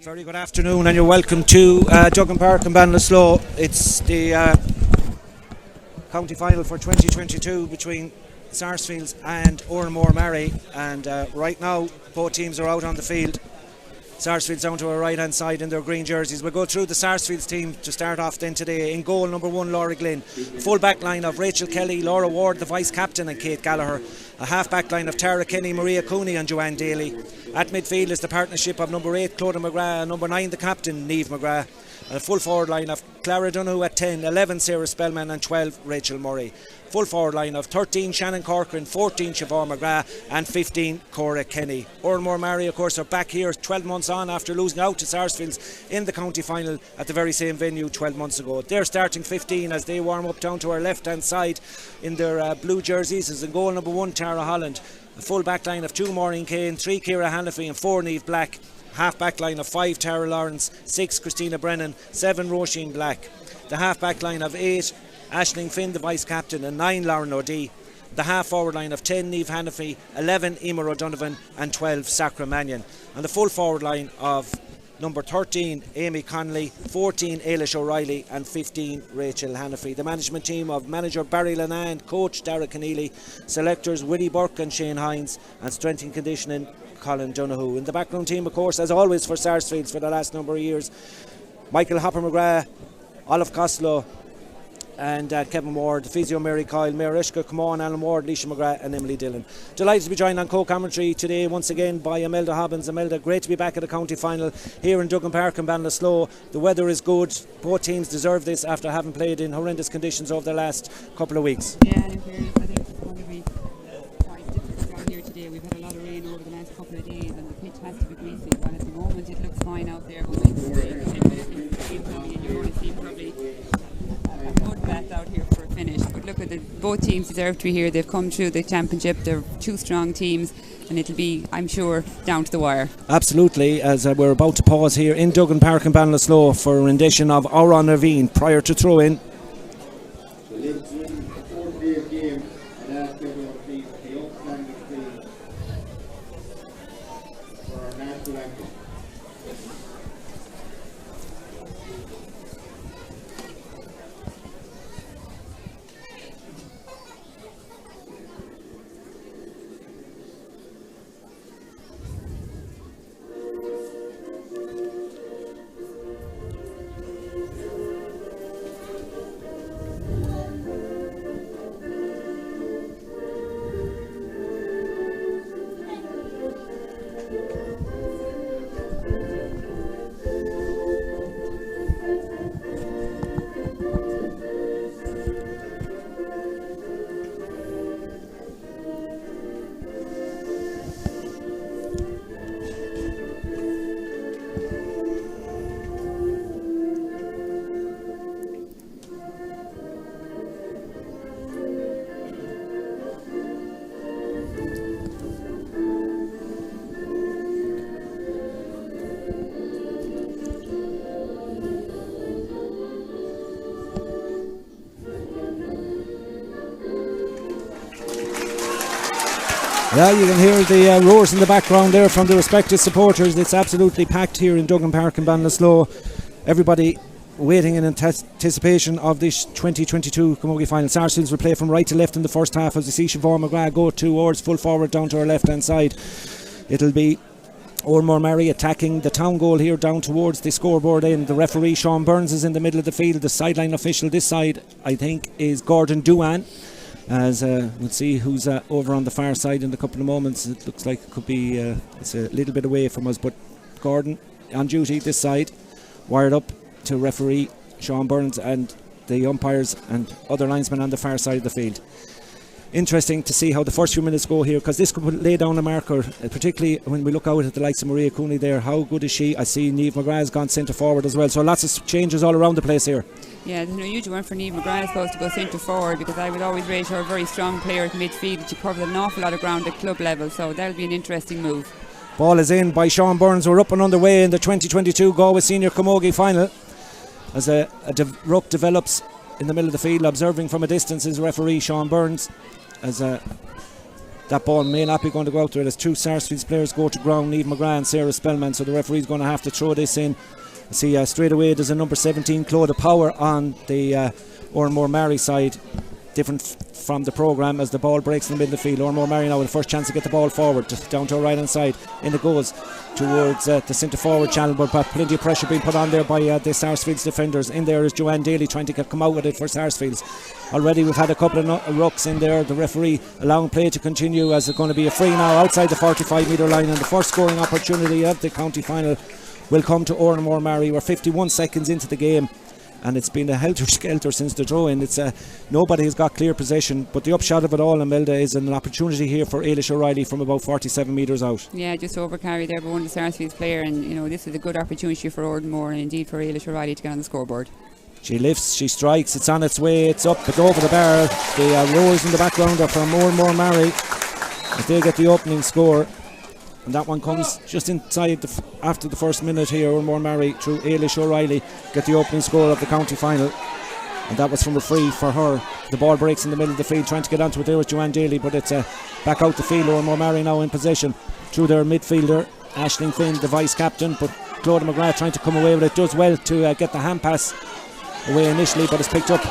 Very good afternoon and you're welcome to Duggan Park and Ballinasloe. It's the county final for 2022 between Sarsfields and Ornamore Maree, and right now both teams are out on the field. Sarsfields down to our right hand side in their green jerseys. We'll go through the Sarsfields team to start off then today. In goal, number 1 Laura Glynn, full back line of Rachel Kelly, Laura Ward the vice captain, and Kate Gallagher. A half back line of Tara Kenny, Maria Cooney and Joanne Daly. At midfield is the partnership of number 8 Clodagh McGrath and number 9 the captain Niamh McGrath. And a full forward line of Clara Donoghue at 10, 11 Sarah Spellman and 12 Rachel Murray. Full forward line of 13 Shannon Corcoran, 14 Siobhan McGrath and 15 Cora Kenny. Ornamore Maree of course are back here 12 months on after losing out to Sarsfields in the county final at the very same venue 12 months ago. They're starting 15 as they warm up down to our left hand side in their blue jerseys. As in goal number 1 Tara Holland, a full back line of 2 Maureen Kane, 3 Ciara Hannafy and 4 Niamh Black. Half back line of 5 Tara Lawrence, 6 Christina Brennan, 7 Roisin Black. The half back line of 8 Aisling Finn the vice captain and 9 Lauren O'Dea. The half forward line of 10 Niamh Hannafy, 11 Emer O'Donovan and 12 Sacra Mannion. And the full forward line of number 13 Amy Connolly, 14 Ailish O'Reilly and 15 Rachel Hannafy. The management team of manager Barry Lanand, coach Dara Keneally, selectors Willie Burke and Shane Hines, and strength and conditioning Colin Donoghue. In the background team of course as always for Sarsfields for the last number of years, Michael Hopper McGrath, Olive Costello and Kevin Ward, physio Mary Kyle, Mayor Ishka, Camon, Alan Ward, Leisha McGrath and Emily Dillon. Delighted to be joined on co-commentary today once again by Imelda Hobbins. Imelda, great to be back at the county final here in Duggan Park and Ballinasloe. The weather is good, both teams deserve this after having played in horrendous conditions over the last couple of weeks. Yeah, and in fairness I think it's going to be quite difficult down here today. We've had a lot of rain over the last couple of days and the pitch has to be greasy, but at the moment it looks fine out there. But you're going to see probably a good bath out here for a finish. But look at both teams deserve to be here. They've come through the championship. They're two strong teams and it'll be, I'm sure, down to the wire. Absolutely, as we're about to pause here in Duggan Park and Ballinasloe for a rendition of Aura Nervine prior to throw in. Yeah, you can hear the roars in the background there from the respective supporters. It's absolutely packed here in Duggan Park and Ballinasloe. Everybody waiting in anticipation of this 2022 Camogie final. Sarsfields will play from right to left in the first half as we see Siobhan McGrath go towards full forward down to her left hand side. It'll be Ornamore Maree attacking the town goal here down towards the scoreboard end. The referee Sean Burns is in the middle of the field. The sideline official this side I think is Gordon Duan. As we'll see who's over on the far side in a couple of moments. It looks like it could be it's a little bit away from us, but Gordon on duty this side, wired up to referee Sean Burns and the umpires and other linesmen on the far side of the field. Interesting to see how the first few minutes go here, because this could lay down a marker, particularly when we look out at the likes of Maria Cooney there. How good is she? I see Niamh McGrath has gone centre forward as well, so lots of changes all around the place here. Yeah, there's no usual one for Niamh McGrath supposed to go centre forward, because I would always rate her a very strong player at midfield. She covers an awful lot of ground at club level, so that'll be an interesting move. Ball is in by Sean Burns. We're up and underway in the 2022 Galway Senior Camogie final as a ruck develops in the middle of the field. Observing from a distance is referee Sean Burns as That ball may not be going to go out there as two Sarsfields players go to ground, Niamh McGrath and Sarah Spellman, so the referee's going to have to throw this in. I see straight away there's a number 17, Claude Power, on the Ornamore Maree side, different from the programme as the ball breaks in the middle of the field. Ornamore Maree now with the first chance to get the ball forward, down to our right hand side, in it goes towards the centre forward channel, but plenty of pressure being put on there by the Sarsfields defenders. In there is Joanne Daly trying to come out with it for Sarsfields. Already we've had a couple of rucks in there, the referee allowing play to continue as it's going to be a free now outside the 45 metre line, and the first scoring opportunity of the county final will come to Ornamore Maree. We're 51 seconds into the game and it's been a helter-skelter since the throw-in. It's nobody has got clear possession, but the upshot of it all, Imelda, is an opportunity here for Ailish O'Reilly from about 47 metres out. Yeah, just overcarry there by one of the Sarsfields player, and this is a good opportunity for Ornamore and indeed for Ailish O'Reilly to get on the scoreboard. She lifts, she strikes, it's on its way, it's up, it's over the bar. The roars in the background are from Ornamore Maree if they get the opening score. And that one comes just inside after the first minute here. Ornamore Maree through Ailish O'Reilly get the opening score of the county final, and that was from a free for her. The ball breaks in the middle of the field, trying to get onto it there with Joanne Daly, but it's back out the field. Ornamore Maree now in possession through their midfielder Aisling Finn, the vice captain, but Claude McGrath trying to come away with it, does well to get the hand pass away initially, but it's picked up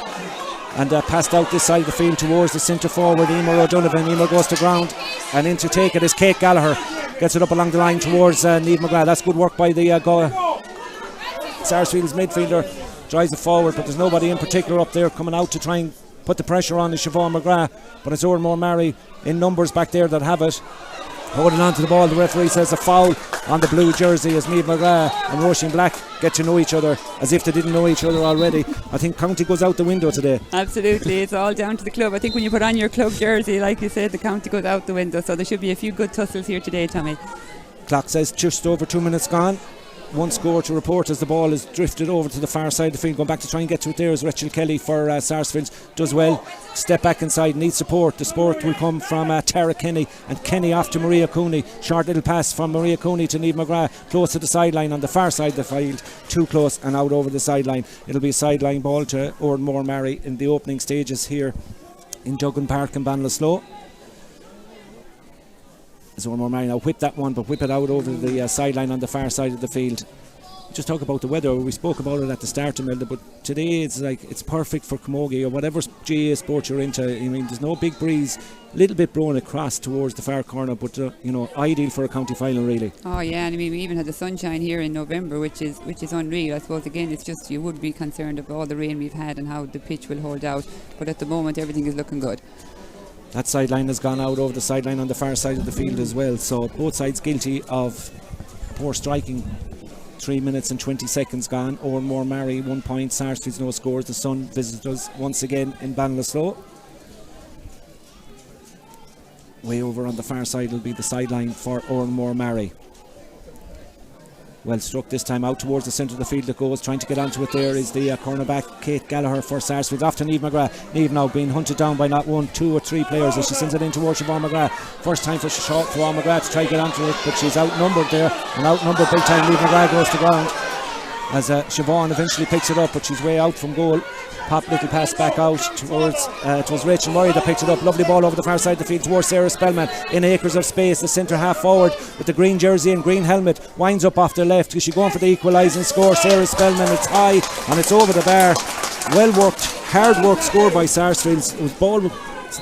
and passed out this side of the field towards the centre forward Emer O'Donovan. Emer goes to ground, and in to take it is Kate Gallagher. Gets it up along the line towards Niamh McGrath. That's good work by the Sarsfields midfielder. Drives it forward, but there's nobody in particular up there coming out to try and put the pressure on the Siobhan McGrath. But it's Ornamore Maree in numbers back there that have it. Holding on to the ball, the referee says a foul on the blue jersey as Niamh McGrath and Roisin Black get to know each other as if they didn't know each other already. I think county goes out the window today. Absolutely, it's all down to the club. I think when you put on your club jersey, like you said, the county goes out the window, so there should be a few good tussles here today, Tommy. Clock says just over 2 minutes gone. One score to report as the ball is drifted over to the far side of the field. Going back to try and get to it there is Rachel Kelly for Sarsfields. Does well. Step back inside. Needs support. The support will come from Tara Kenny. And Kenny off to Maria Cooney. Short little pass from Maria Cooney to Niamh McGrath. Close to the sideline on the far side of the field. Too close and out over the sideline. It'll be a sideline ball to Ornamore Maree in the opening stages here in Duggan Park in Ballinasloe. As Ornamore Maree now whip that one, but whip it out over the sideline on the far side of the field. Just talk about the weather. We spoke about it at the start, Imelda, but today it's perfect for Camogie or whatever GAA sport you're into. I mean, there's no big breeze, little bit blowing across towards the far corner, but ideal for a county final, really. Oh yeah, and I mean we even had the sunshine here in November, which is unreal. I suppose again it's just you would be concerned about all the rain we've had and how the pitch will hold out, but at the moment everything is looking good. That sideline has gone out over the sideline on the far side of the field as well, so both sides guilty of poor striking. 3 minutes and 20 seconds gone. Ornamore Maree 1 point, Sarsfields no scores. The Sun visits us once again in Ballinasloe. Way over on the far side will be the sideline for Ornamore Maree. Well struck this time, out towards the centre of the field it goes. Trying to get onto it there is the cornerback Kate Gallagher for Sarsfields. Off to Niamh McGrath. Niamh now being hunted down by not one, two or three players as she sends it in towards Siobhan McGrath. First time for Siobhan McGrath to try to get onto it, but she's outnumbered there, and outnumbered big time. Niamh McGrath goes to ground as Siobhan eventually picks it up, but she's way out from goal. Pop little pass back out towards it was Rachel Murray that picked it up. Lovely ball over the far side of the field towards Sarah Spellman in acres of space. The centre half forward with the green jersey and green helmet winds up off the left. Is she going for the equalising score? Sarah Spellman, it's high and it's over the bar. Well worked, hard work score by Sarsfields. It was ball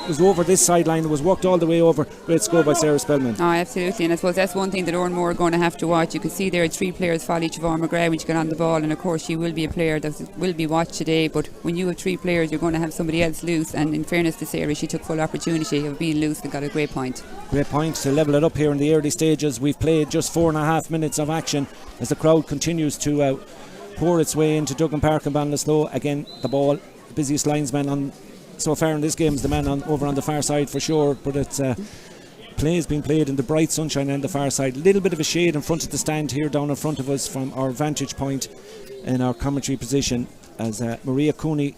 was over this sideline, it was worked all the way over. Great score by Sarah Spellman. Oh, absolutely, and I suppose that's one thing that Ornamore are going to have to watch. You can see there are three players follow each of McGrath when she got on the ball, and of course she will be a player that will be watched today, but when you have three players you're going to have somebody else loose, and in fairness to Sarah, she took full opportunity of being loose and got a great point. Great point to level it up here in the early stages. We've played just 4.5 minutes of action as the crowd continues to pour its way into Duggan Park and Ballinasloe. Again, the ball, the busiest linesman on so far in this game is the man over on the far side for sure, but it's play has been played in the bright sunshine on the far side. A little bit of a shade in front of the stand here down in front of us from our vantage point in our commentary position as Maria Cooney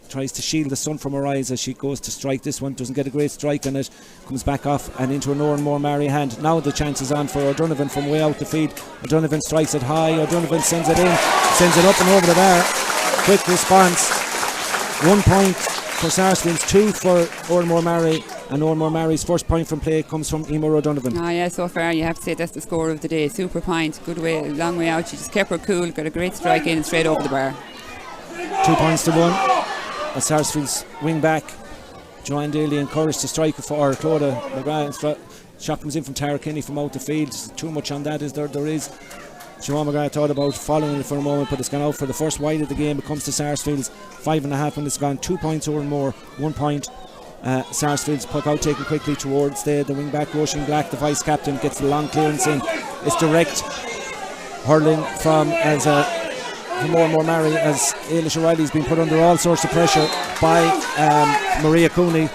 tries to shield the sun from her eyes as she goes to strike this one. Doesn't get a great strike on it, comes back off and into an Ornamore Maree hand. Now the chance is on for O'Donovan from way out the field. O'Donovan strikes it high, O'Donovan sends it in, sends it up and over the bar. Quick response. 1 point for Sarsfields, 2 for Ornamore Maree. And Ornamore Maree's first point from play comes from Emer O'Donovan. Oh yeah, so far you have to say that's the score of the day. Super point, good way, long way out. She just kept her cool, got a great strike in straight over the bar. 2 points to 1. As Sarsfield's wing back, Joanne Daly encouraged to strike for Clodagh McGrath. Shot comes in from Tara Kinney from out the field. Too much on that, is there is. Siobhan McGrath thought about following it for a moment, but it's gone out for the first wide of the game. It comes to Sarsfields, 5.5 when it's gone. 2 points or more, 1 point. Sarsfields puck out taken quickly towards the wing back. Roisin Black, the vice captain, gets the long clearance in. It's direct hurling from Ornamore Maree, as Ailish O'Reilly's been put under all sorts of pressure by Maria Cooney,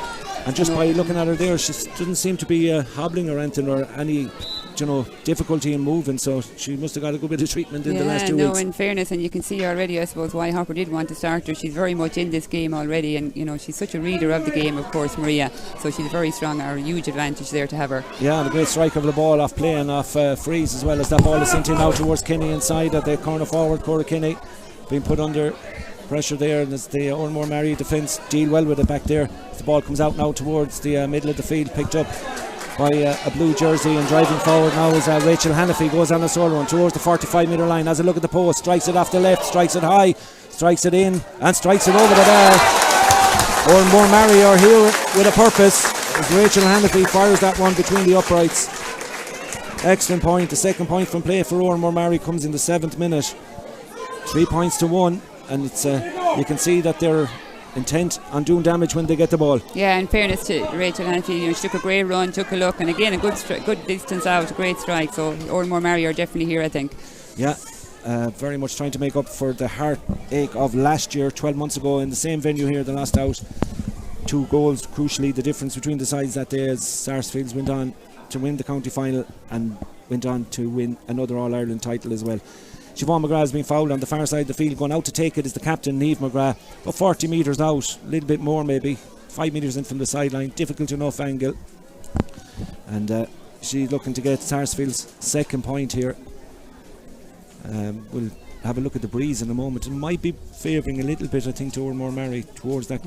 and just by looking at her there, she doesn't seem to be hobbling or anything or any difficulty in moving, so she must have got a good bit of treatment in the last 2 weeks. In fairness, and you can see already, I suppose, why Hopper did want to start her. She's very much in this game already, and she's such a reader of the game, of course, Maria, so she's very strong, a huge advantage there to have her. Yeah, and a great strike of the ball off play and off freeze, as well as that ball is sent in now towards Kinney inside at the corner forward. Cora Kinney being put under pressure there, and as the Ornamore Maree defence deal well with it back there. The ball comes out now towards the middle of the field, picked up by a blue jersey, and driving forward now is Rachel Hannafy. Goes on a solo run towards the 45 metre line, has a look at the post, strikes it off the left, strikes it high, strikes it in and strikes it over the bar. Ornamore Maree are here with a purpose as Rachel Hannafy fires that one between the uprights. Excellent point. The second point from play for Ornamore Maree comes in the 7th minute. 3 points to 1, and it's you can see that they're intent on doing damage when they get the ball. Yeah, in fairness to Rachel Hannafy, she took a great run, took a look, and again a good distance out, a great strike. So Ornamore Maree are definitely here, I think. Yeah, very much trying to make up for the heartache of last year, 12 months ago, in the same venue here. They lost out 2 goals, crucially the difference between the sides that day, as Sarsfields went on to win the county final and went on to win another All-Ireland title as well. Siobhan McGrath has been fouled on the far side of the field. Going out to take it is the captain, Niamh McGrath, about 40 metres out, a little bit more maybe, 5 metres in from the sideline, difficult enough angle, and she's looking to get Sarsfield's second point here. We'll have a look at the breeze in a moment. It might be favouring a little bit, I think, to Ornamore Maree towards that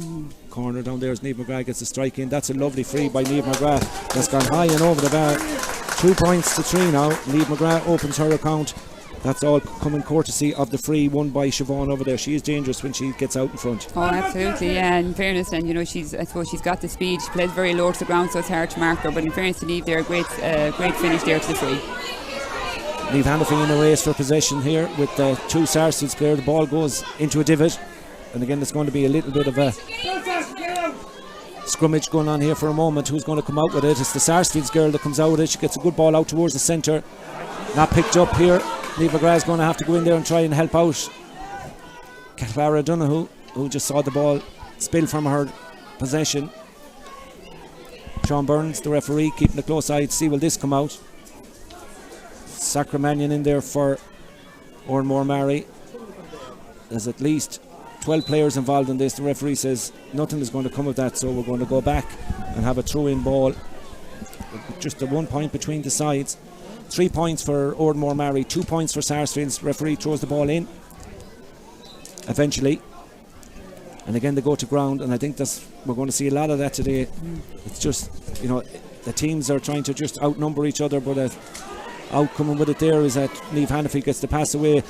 corner down there as Niamh McGrath gets a strike in. That's a lovely free by Niamh McGrath, that's gone high and over the bar. 2 points to 3 now. Niamh McGrath opens her account. That's all coming courtesy of the free won by Siobhan over there. She is dangerous when she gets out in front. Oh, absolutely, yeah. In fairness, and I suppose she's got the speed. She plays very low to the ground, so it's hard to mark her. But in fairness to Niamh, there, great finish there to the free. Niamh Hannafy in a race for possession here with 2 Sarsfields player. The ball goes into a divot, and again there's going to be a little bit of a scrummage going on here for a moment. Who's going to come out with it? It's the Sarsfields girl that comes out with it. She gets a good ball out towards the centre. Not picked up here. Niamh McGrath is going to have to go in there and try and help out Clara Donoghue, who just saw the ball spill from her possession. Sean Burns, the referee, keeping a close eye to see will this come out. Sacramanian in there for Ornamore Maree. There's at least 12 players involved in this. The referee says nothing is going to come of that, so we're going to go back and have a throw-in ball. Just the 1 point between the sides. 3 points for Ornamore Maree, 2 points for Sarsfields. Referee throws the ball in eventually, and again they go to ground, and I think we're going to see a lot of that today. It's just, the teams are trying to just outnumber each other, but outcoming with it there is that Niamh Hannafy gets the pass away.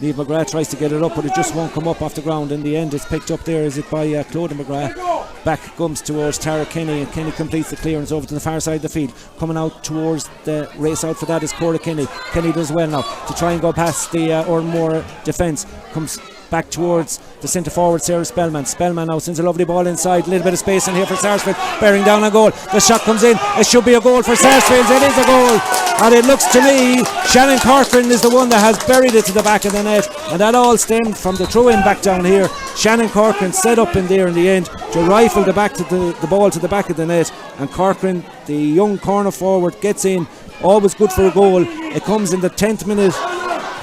Niamh McGrath tries to get it up, but it just won't come up off the ground. In the end, it's picked up there, is it by Clodagh McGrath. Back comes towards Tara Kinney, and Kinney completes the clearance over to the far side of the field. Coming out towards the race out for that is Cora Kinney. Kinney does well now to try and go past the Ornamore defence. Comes back towards the centre forward, Sarah Spellman. Spellman now sends a lovely ball inside. A little bit of space in here for Sarsfield, bearing down a goal. The shot comes in. It should be a goal for Sarsfields. It is a goal, and it looks to me Shannon Corcoran is the one that has buried it to the back of the net, and that all stemmed from the throw in back down here. Shannon Corcoran set up in there in the end to rifle the ball to the back of the net, and Corcoran, the young corner forward, gets in. Always good for a goal. It comes in the 10th minute.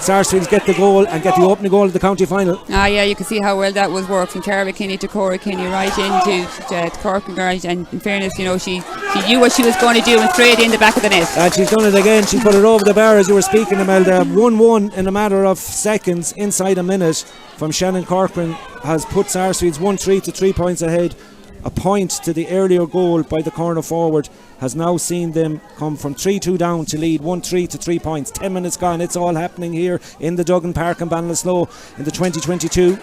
Sarsfields get the goal and get the opening goal of the county final. Yeah, you can see how well that was worked from Tara Kinney to Cora Kinney right into Corcoran, and in fairness, she knew what she was going to do and straight in the back of the net. And she's done it again. She put it over the bar as you were speaking, Imelda. 1-1 in a matter of seconds, inside a minute, from Shannon Corcoran, has put Sarsfields 1-3 to 3 points ahead. a point to the earlier goal by the corner forward has now seen them come from 3-2 down to lead 1-3 to 3 points. 10 minutes gone. It's all happening here in the Duggan Park in Ballinasloe in the 2022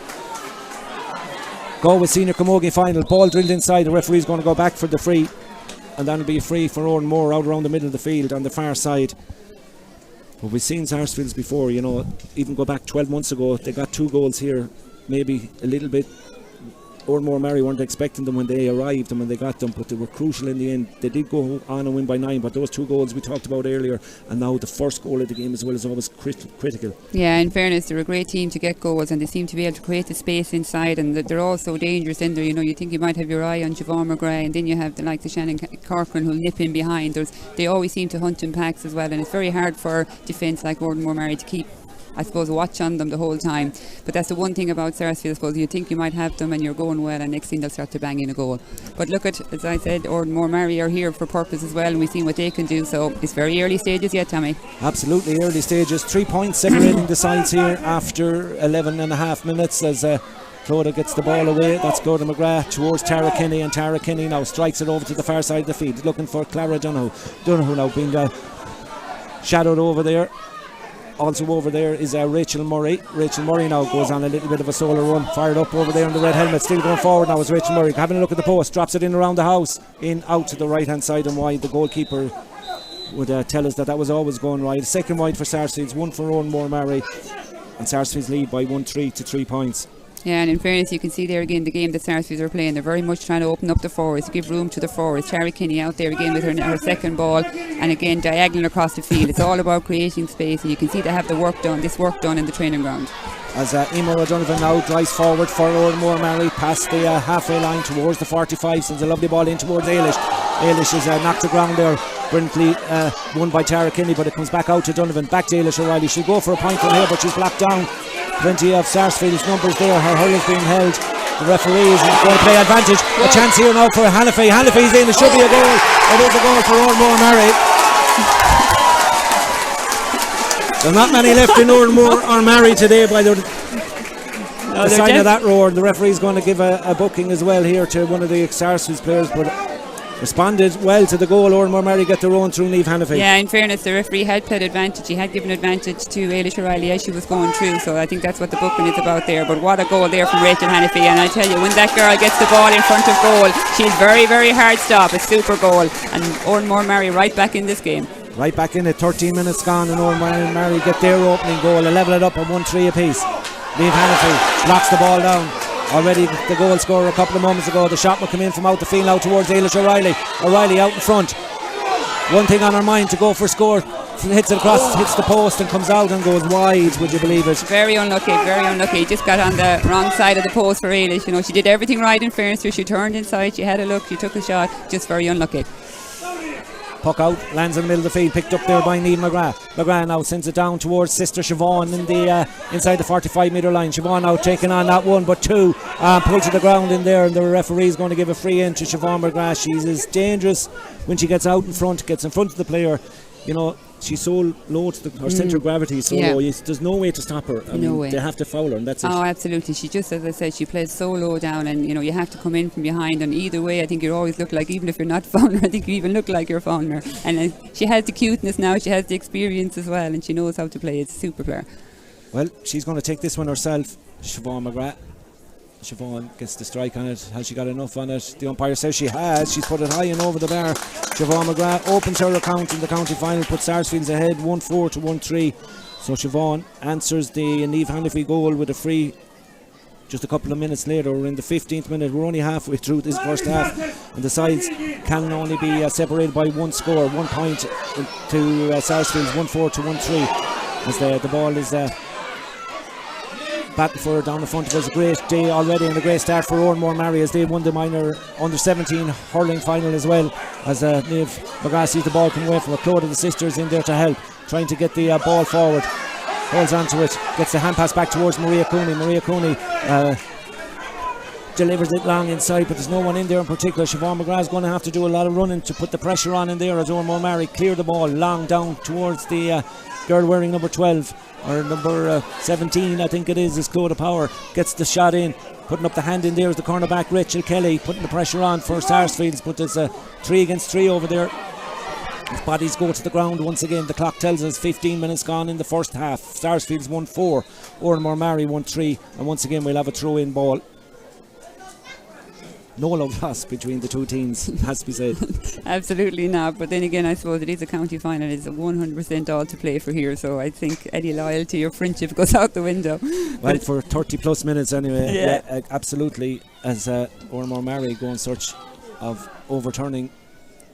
Galway Senior Camogie final. Ball drilled inside. The referee's going to go back for the free, and that'll be a free for Ornamore out around the middle of the field on the far side. But we've seen Sarsfields before, you know, even go back 12 months ago, they got 2 goals here, maybe a little bit. Ornamore Maree weren't expecting them when they arrived and when they got them, but they were crucial in the end. They did go on and win by 9, but those 2 goals we talked about earlier, and now the first goal of the game as well is always critical. Yeah, in fairness, they're a great team to get goals, and they seem to be able to create the space inside, and they're all so dangerous in there. You know, you think you might have your eye on Siobhan McGrath, and then you have the likes of Shannon Corcoran who'll nip in behind. They always seem to hunt in packs as well, and it's very hard for defence like Ornamore Maree to keep, I suppose, watch on them the whole time. But that's the one thing about Sarsfield, I suppose. You think you might have them and you're going well, and next thing they'll start to bang in a goal. But look at, as I said, Ornamore Maree are here for purpose as well, and we've seen what they can do. So it's very early stages yet, Tommy. Absolutely early stages. 3 points separating the sides here after 11 and a half minutes as Clodagh gets the ball away. That's Clodagh McGrath towards Tara Kinney, and Tara Kinney now strikes it over to the far side of the field, looking for Clara Donoghue. Donoghue now being shadowed over there. Also over there is Rachel Murray. Rachel Murray now goes on a little bit of a solo run, fired up over there in the red helmet, still going forward now is Rachel Murray, having a look at the post, drops it in around the house, in out to the right hand side and wide. The goalkeeper would tell us that was always going right. Second wide for Sarsfields, 1 for Ornamore Maree, and Sarsfields lead by 1-3 to 3 points. Yeah, and in fairness, you can see there again the game that Sarsfields are playing. They're very much trying to open up the forwards, give room to the forwards. Tara Kinney out there again with her second ball, and again diagonal across the field. It's all about creating space, and you can see they have the work done in the training ground. As Emer O'Donovan now drives forward for Ornamore Maree past the halfway line towards the 45, sends a lovely ball in towards Ailish. Ailish is knocked to ground there, brilliantly won by Tara Kinney, but it comes back out to Donovan, back to Ailish O'Reilly. She'll go for a point from here, but she's blocked down. Plenty of Sarsfield's numbers there. Her hurl is being held. The referee is going to play advantage. A chance here now for Hannafy. Hannafy's in. It should be a goal. It is a goal for Ornamore Maree. There's not many left in Ornamore or Maree today by the sign of that roar. The referee's going to give a booking as well here to one of the Sarsfields players, but responded well to the goal. Ornamore Maree get their own through Niamh Hannafy. Yeah, in fairness, the referee had played advantage. He had given advantage to Ailish O'Reilly as she was going through, so I think that's what the booking is about there. But what a goal there from Rachel Hannafy, and I tell you, when that girl gets the ball in front of goal, she's very, very hard stop. A super goal, and Ornamore Maree right back in this game. Right back in it, 13 minutes gone, and Ornamore Maree get their opening goal, a level it up at 1-3 apiece. Niamh Hannafy locks the ball down. Already the goal scorer a couple of moments ago. The shot will come in from out the field out towards Ailish O'Reilly. O'Reilly out in front. One thing on her mind, to go for score. Hits it across, hits the post and comes out and goes wide, would you believe it? Very unlucky. Just got on the wrong side of the post for Ailish. You know, she did everything right in fairness to her. She turned inside, she had a look, she took a shot. Just very unlucky. Puck out, lands in the middle of the field, picked up there by Niamh McGrath. McGrath now sends it down towards sister Siobhan in the inside the 45 metre line. Siobhan now taking on not one but two, pulled to the ground in there, and the referee is going to give a free in to Siobhan McGrath. She's as dangerous when she gets out in front, gets in front of the player. You know, she's so low to her centre of gravity is so low. There's no way to stop her. No way. They have to foul her, and that's it. Oh, absolutely. She just, as I said, she plays so low down, and you know, you have to come in from behind. And either way, I think you always look like, even if you're not fouling her, I think you even look like you're fouling her. And she has the cuteness now. She has the experience as well, and she knows how to play. It's a super player. Well, she's going to take this one herself, Siobhan McGrath. Siobhan gets the strike on it. Has she got enough on it? The umpire says she has. She's put it high and over the bar. Siobhan McGrath opens her account in the county final, puts Sarsfields ahead 1-4 to 1-3. So Siobhan answers the Niamh Hannafy goal with a free just a couple of minutes later. We're in the 15th minute. We're only halfway through this first half, and the sides can only be separated by one score, 1 point to Sarsfields, 1-4 to 1-3. As the ball is batting for her down the front. It was a great day already and a great start for Ornamore Maree as they won the minor under 17 hurling final as well. As Niamh McGrath sees the ball come away from her. Clodagh, the sisters, in there to help, trying to get the ball forward. Holds onto it, gets the hand pass back towards Maree Cooney. Maree Cooney delivers it long inside, but there's no one in there in particular. Siobhan McGrath is going to have to do a lot of running to put the pressure on in there as Ornamore Maree clear the ball long down towards the girl wearing number 12. or number 17, I think it is Clodagh Power, gets the shot in. Putting up the hand in there is the cornerback Rachel Kelly, putting the pressure on for Sarsfields, but there's a 3 against 3 over there. His bodies go to the ground once again. The clock tells us 15 minutes gone in the first half. Sarsfields 1-4, Ornamore Maree 1-3, and once again we'll have a throw-in ball. No love lost between the two teams, has to be said. Absolutely not, but then again I suppose it is a county final. It's 100% all to play for here, so I think any loyalty or friendship goes out the window. Well, for 30 plus minutes anyway. Yeah. Absolutely, as Ornamore Maree go in search of overturning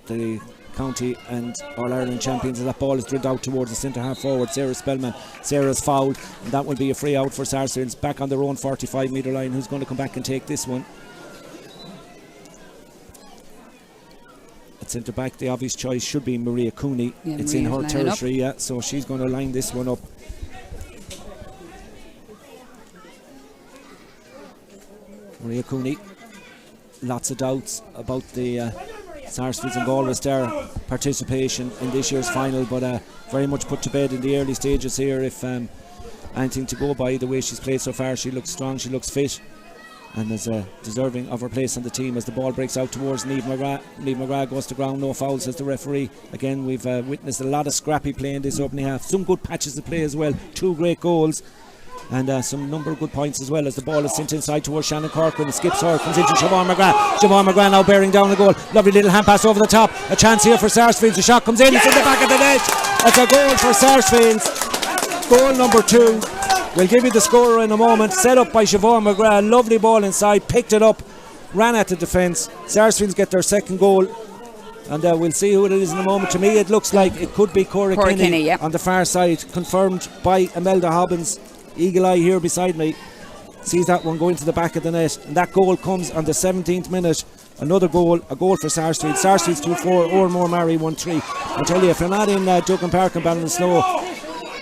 the county and All-Ireland champions, as that ball is drilled out towards the centre half forward, Sarah Spellman. Sarah's fouled, and that will be a free out for Sarsfields, back on their own 45 metre line. Who's going to come back and take this one? At centre back, the obvious choice should be Maria Cooney. It's in her territory, so she's going to line this one up. Maria Cooney, lots of doubts about the Sarsfields and Galway Star participation in this year's final, but very much put to bed in the early stages here. If anything to go by the way she's played so far, she looks strong, she looks fit, and is deserving of her place on the team. As the ball breaks out towards Niamh McGrath, Niamh McGrath goes to ground, no foul, says the referee. Again, we've witnessed a lot of scrappy play in this opening half, some good patches of play as well, 2 great goals, and some number of good points as well. As the ball is sent inside towards Shannon Corcoran, it skips her, comes into Siobhan McGrath. Siobhan McGrath now bearing down the goal, lovely little hand pass over the top, a chance here for Sarsfields, the shot comes in, it's in the back of the net. That's a goal for Sarsfields, goal number 2. We'll give you the scorer in a moment. Set up by Siobhan McGrath, lovely ball inside, picked it up, ran at the defence. Sarsfields get their second goal, and we'll see who it is in a moment. To me it looks like it could be Cora Kinney on the far side, confirmed by Imelda Hobbins. Eagle eye here beside me sees that one go into the back of the net, and that goal comes on the 17th minute. Another goal, a goal for Sarsfields. Sarsfields 2-4, Ornamore Maree 1-3. I tell you, if you're not in Duggan Park and Ballinasloe,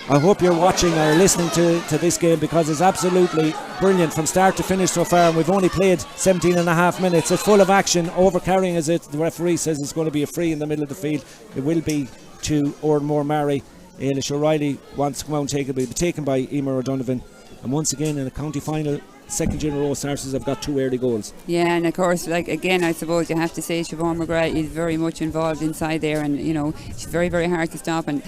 I hope you're watching or listening to this game, because it's absolutely brilliant from start to finish so far, and we've only played 17 and a half minutes. It's full of action, overcarrying as it. The referee says it's going to be a free in the middle of the field. It will be to Ornamore Maree. Ailish O'Reilly wants to come out and take it, but it'll be taken by Emer O'Donovan. And once again in a county final, second year in a row, Sarsfields have got 2 early goals. Yeah, and of course, like again, I suppose you have to say Siobhan McGrath is very much involved inside there, and you know she's very, very hard to stop. And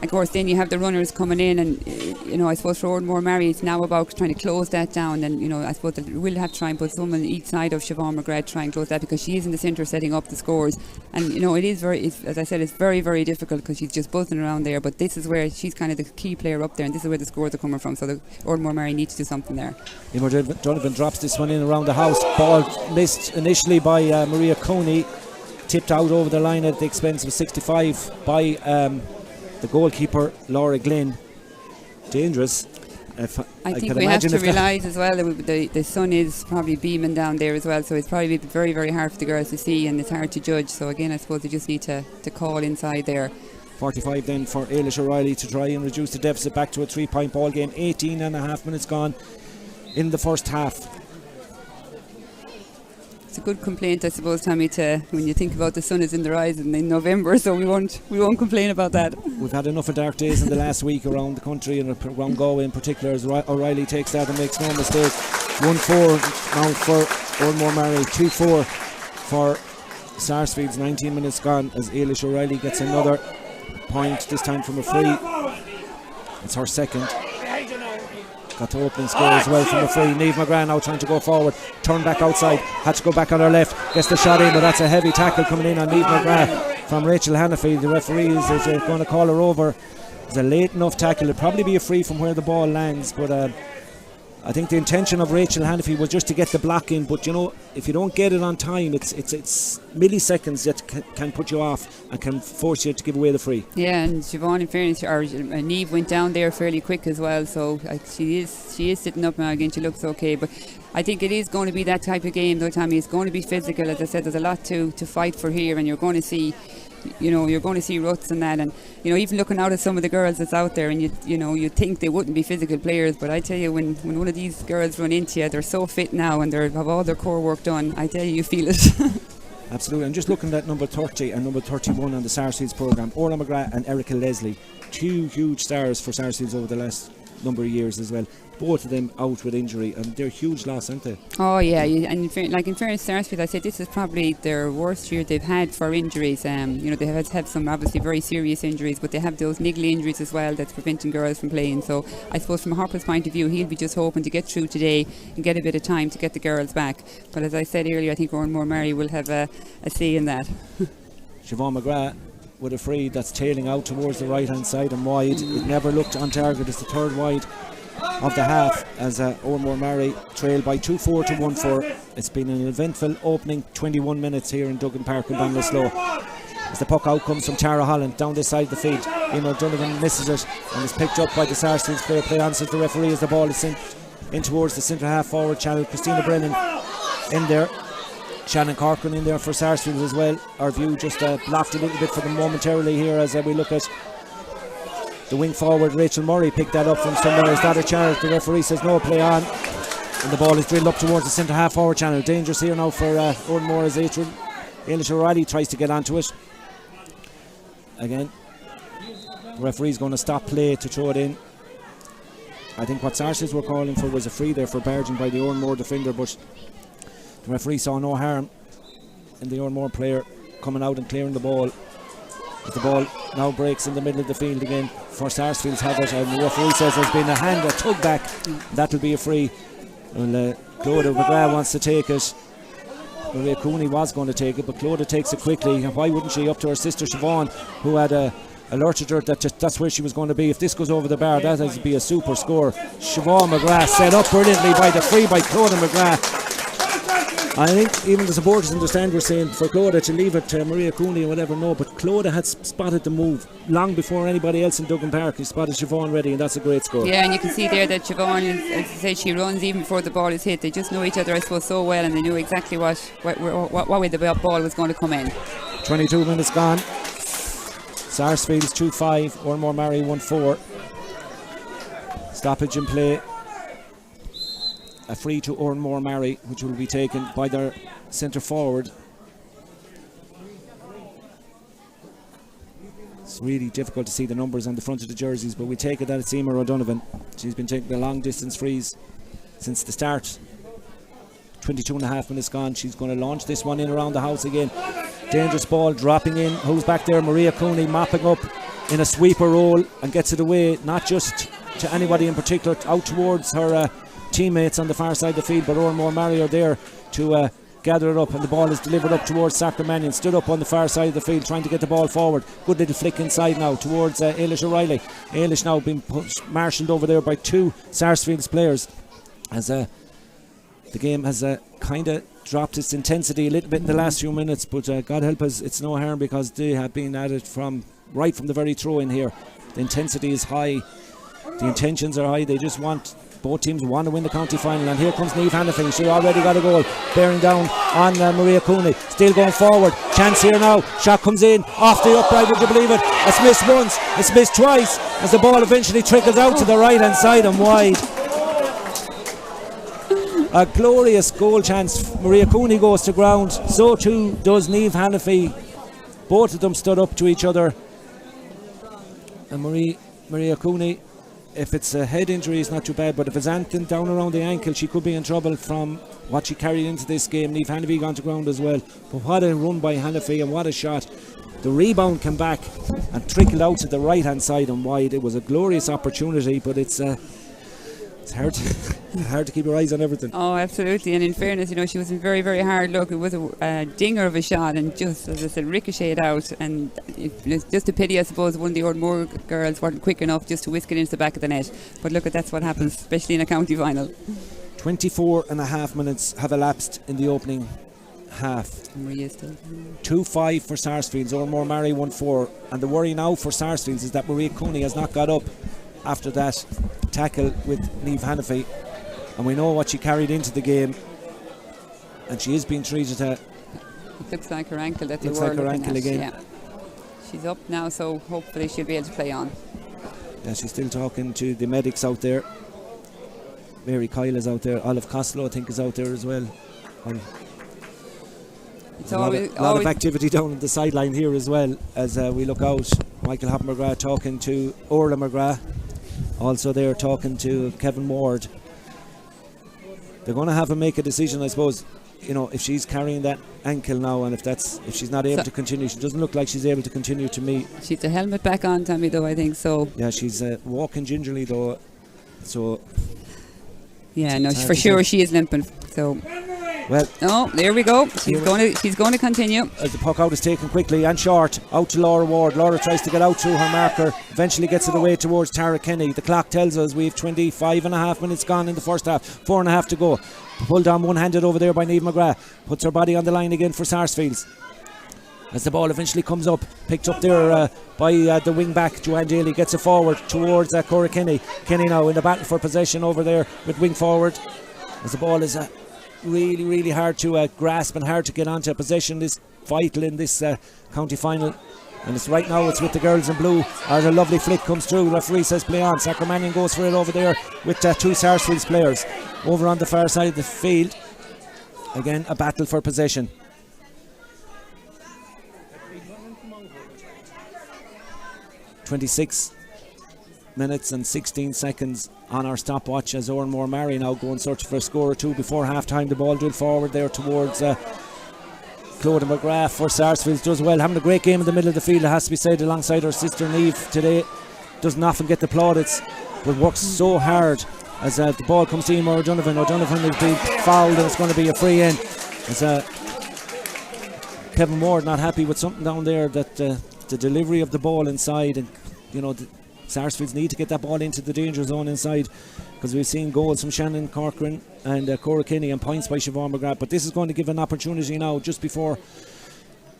of course then you have the runners coming in, and you know I suppose for Ornamore Maree it's now about trying to close that down, and you know I suppose we'll have to try and put someone each side of Siobhan McGrath, try and close that, because she is in the centre setting up the scores, and you know it is very, as I said, it's very, very difficult because she's just buzzing around there, but this is where she's kind of the key player up there, and this is where the scores are coming from, so the Ornamore Maree needs to do something there. Emer O'Donovan drops this one in around the house. Ball missed initially by Maria Coney, tipped out over the line at the expense of 65 by the goalkeeper Laura Glynn. Dangerous. I think we have to realise as well that the sun is probably beaming down there as well, so it's probably very, very hard for the girls to see, and it's hard to judge. So again, I suppose they just need to call inside there. 45 then for Ailish O'Reilly to try and reduce the deficit back to a 3-point ball game. 18 and a half minutes gone in the first half. It's a good complaint, I suppose, Tommy, to when you think about the sun is in the horizon in November, so we won't complain about that. We've had enough of dark days in the last week around the country, and around Galway in particular, as O'Reilly takes that and makes no mistake. 1-4 now for Ornamore Maree, 2-4 for Sarsfields. 19 minutes gone as Ailish O'Reilly gets another point, this time from a free. It's her second. Got the opening score as well from the free. Niamh McGrath now trying to go forward, turn back outside, had to go back on her left, gets the shot in, but that's a heavy tackle coming in on Niamh McGrath from Rachel Hannafy. The referee is going to call her over. It's a late enough tackle. It'll probably be a free from where the ball lands, but I think the intention of Rachel Hannafy was just to get the block in, but you know, if you don't get it on time, it's milliseconds that can put you off and can force you to give away the free. Yeah, and Siobhan, in fairness, or Niamh went down there fairly quick as well, so she is sitting up now again. She looks okay, but I think it is going to be that type of game though, Tommy. It's going to be physical. As I said, there's a lot to fight for here, and you're going to see ruts and that, and you know, even looking out at some of the girls that's out there, and you think they wouldn't be physical players, but I tell you, when one of these girls run into you, they're so fit now and they have all their core work done. I tell you feel it. Absolutely. I'm just looking at number 30 and number 31 on the Sarsfields programme. Orla McGrath and Erica Leslie, 2 huge stars for Sarsfields over the last number of years as well. Both of them out with injury, and they're huge loss, aren't they? Oh yeah, and in fairness to Sarsfield, I said this is probably their worst year they've had for injuries. They have had some obviously very serious injuries, but they have those niggly injuries as well that's preventing girls from playing. So I suppose from Harper's point of view, he'll be just hoping to get through today and get a bit of time to get the girls back. But as I said earlier, I think Ornamore Maree will have a say in that. Siobhan McGrath with a free that's tailing out towards the right hand side and wide. It never looked on target. It's the third wide of the half as Ornamore Maree trail by 2-4 to 1-4. It's been an eventful opening 21 minutes here in Duggan Park in Ballinasloe. As the puck out comes from Tara Holland down this side of the field. Donovan misses it and is picked up by the Sarsfields player. Play on to the referee as the ball is sent in towards the centre half forward channel. Christina Brennan in there. Shannon Corcoran in there for Sarsfields as well. Our view just blocked a little bit for them momentarily here as we look at the wing forward. Rachel Murray picked that up from somewhere. Is that a charge? The referee says no, play on. And the ball is drilled up towards the centre half forward channel. Dangerous here now for Ornamore as Ailish O'Reilly tries to get onto it. Again, the referee's going to stop play to throw it in. I think what Sarsfields were calling for was a free there for barging by the Ornamore defender, but the referee saw no harm in the Ornamore player coming out and clearing the ball. But the ball now breaks in the middle of the field again for Sarsfields have it, and the referee says there's been a tug back. That'll be a free. Well, Clodagh McGrath wants to take it. Maria Cooney was going to take it, but Clodagh takes it quickly. And why wouldn't she? Up to her sister Siobhan, who had alerted her that that's where she was going to be. If this goes over the bar, that has to be a super score. Siobhan McGrath set up brilliantly by the free by Clodagh McGrath. I think even the supporters in the stand were saying for Clodagh to leave it to Maria Cooney or whatever, no, but Clodagh had spotted the move long before anybody else in Duggan Park. He spotted Siobhan ready, and that's a great score. Yeah, and you can see there that Siobhan, as I said, she runs even before the ball is hit. They just know each other, I suppose, so well, and they knew exactly what way the ball was going to come in. 22 minutes gone. Sarsfields 2-5, Ornamore Maree 1-4. Stoppage in play. A free to Ornamore Maree, which will be taken by their centre forward. It's really difficult to see the numbers on the front of the jerseys, but we take it that it's Emer O'Donovan. She's been taking the long distance frees since the start. 22 and a half minutes gone. She's going to launch this one in around the house again. Dangerous ball dropping in. Who's back there? Maria Cooney mopping up in a sweeper roll and gets it away, not just to anybody in particular, out towards her teammates on the far side of the field, but Ornamore Maree are there to gather it up, and the ball is delivered up towards Sacra Mannion, stood up on the far side of the field trying to get the ball forward. Good little flick inside now towards Ailish O'Reilly. Ailish now being marshalled over there by two Sarsfields players as the game has kind of dropped its intensity a little bit in the last few minutes, but God help us, it's no harm because they have been at it right from the very throw in here. The intensity is high, the intentions are high, both teams want to win the county final, and here comes Niamh Hanafin. She already got a goal, bearing down on Maria Cooney, still going forward. Chance here now, shot comes in off the upright, would you believe it? It's missed once, it's missed twice, as the ball eventually trickles out to the right hand side and wide. A glorious goal chance. Maria Cooney goes to ground, so too does Niamh Hanafin. Both of them stood up to each other, and Maria Cooney, if it's a head injury, it's not too bad, but if it's anything down around the ankle, she could be in trouble from what she carried into this game. Niamh Hanafin gone to ground as well, but what a run by Hanafin and what a shot. The rebound came back and trickled out to the right hand side and wide. It was a glorious opportunity, but it's hard to keep your eyes on everything. Oh, absolutely. And in fairness, she was in very, very hard luck. It was a dinger of a shot, and just, as I said, ricocheted out. And it's just a pity, I suppose, one of the Ornamore girls weren't quick enough just to whisk it into the back of the net. But look, that's what happens, especially in a county final. 24 and a half minutes have elapsed in the opening half. 2-5 for Sarsfields, Ornamore Maree 1-4. And the worry now for Sarsfields is that Maria Cooney has not got up after that tackle with Niamh Hanafin, and we know what she carried into the game, and she is being treated it looks like her ankle that they looks were like her looking ankle at. again. Yeah. She's up now, so hopefully she'll be able to play on. Yeah, she's still talking to the medics out there. Mary Kyle is out there, Olive Costello I think is out there as well. It's a lot of activity down on the sideline here as well as we look out. Michael Hoppen McGrath talking to Orla McGrath. also there talking to Kevin Ward. They're going to have to make a decision, I suppose. You know, if she's carrying that ankle now, and if she's not able to continue, she doesn't look like she's able to continue to meet. She's a helmet back on, Tommy, though, I think so. Yeah, she's walking gingerly though, so. Yeah, no, for sure she is limping. So. Well, oh, there we go. She's going to continue. As the puck out is taken quickly and short, out to Laura Ward. Laura tries to get out through her marker, eventually gets it away towards Tara Kenny. The clock tells us we've 25.5 minutes gone in the first half, 4.5 to go. Pulled on one-handed over there by Niamh McGrath, puts her body on the line again for Sarsfields. As the ball eventually comes up, picked up there by the wing back, Joanne Daly gets it forward towards Cora Kenny. Kenny now in the battle for possession over there with wing forward. As the ball is really, really hard to grasp and hard to get onto. Possession is vital in this county final, and it's right now it's with the girls in blue. As a lovely flick comes through, the referee says play on. Sacramento goes for it over there with two Sarsfields players over on the far side of the field. Again, a battle for possession. (26 minutes and 16 seconds on our stopwatch as Ornamore Maree now go and search for a score or two before half time. The ball drilled forward there towards Clodagh McGrath for Sarsfields. Does well, having a great game in the middle of the field, it has to be said, alongside her sister Niamh today. Doesn't often get the plaudits, but works so hard as the ball comes to Emer O'Donovan. O'Donovan will be fouled and it's going to be a free in. As Kevin Ward not happy with something down there, that the delivery of the ball inside, and you know, Sarsfields need to get that ball into the danger zone inside, because we've seen goals from Shannon Corcoran and Cora Kinney and points by Siobhan McGrath. But this is going to give an opportunity now, just before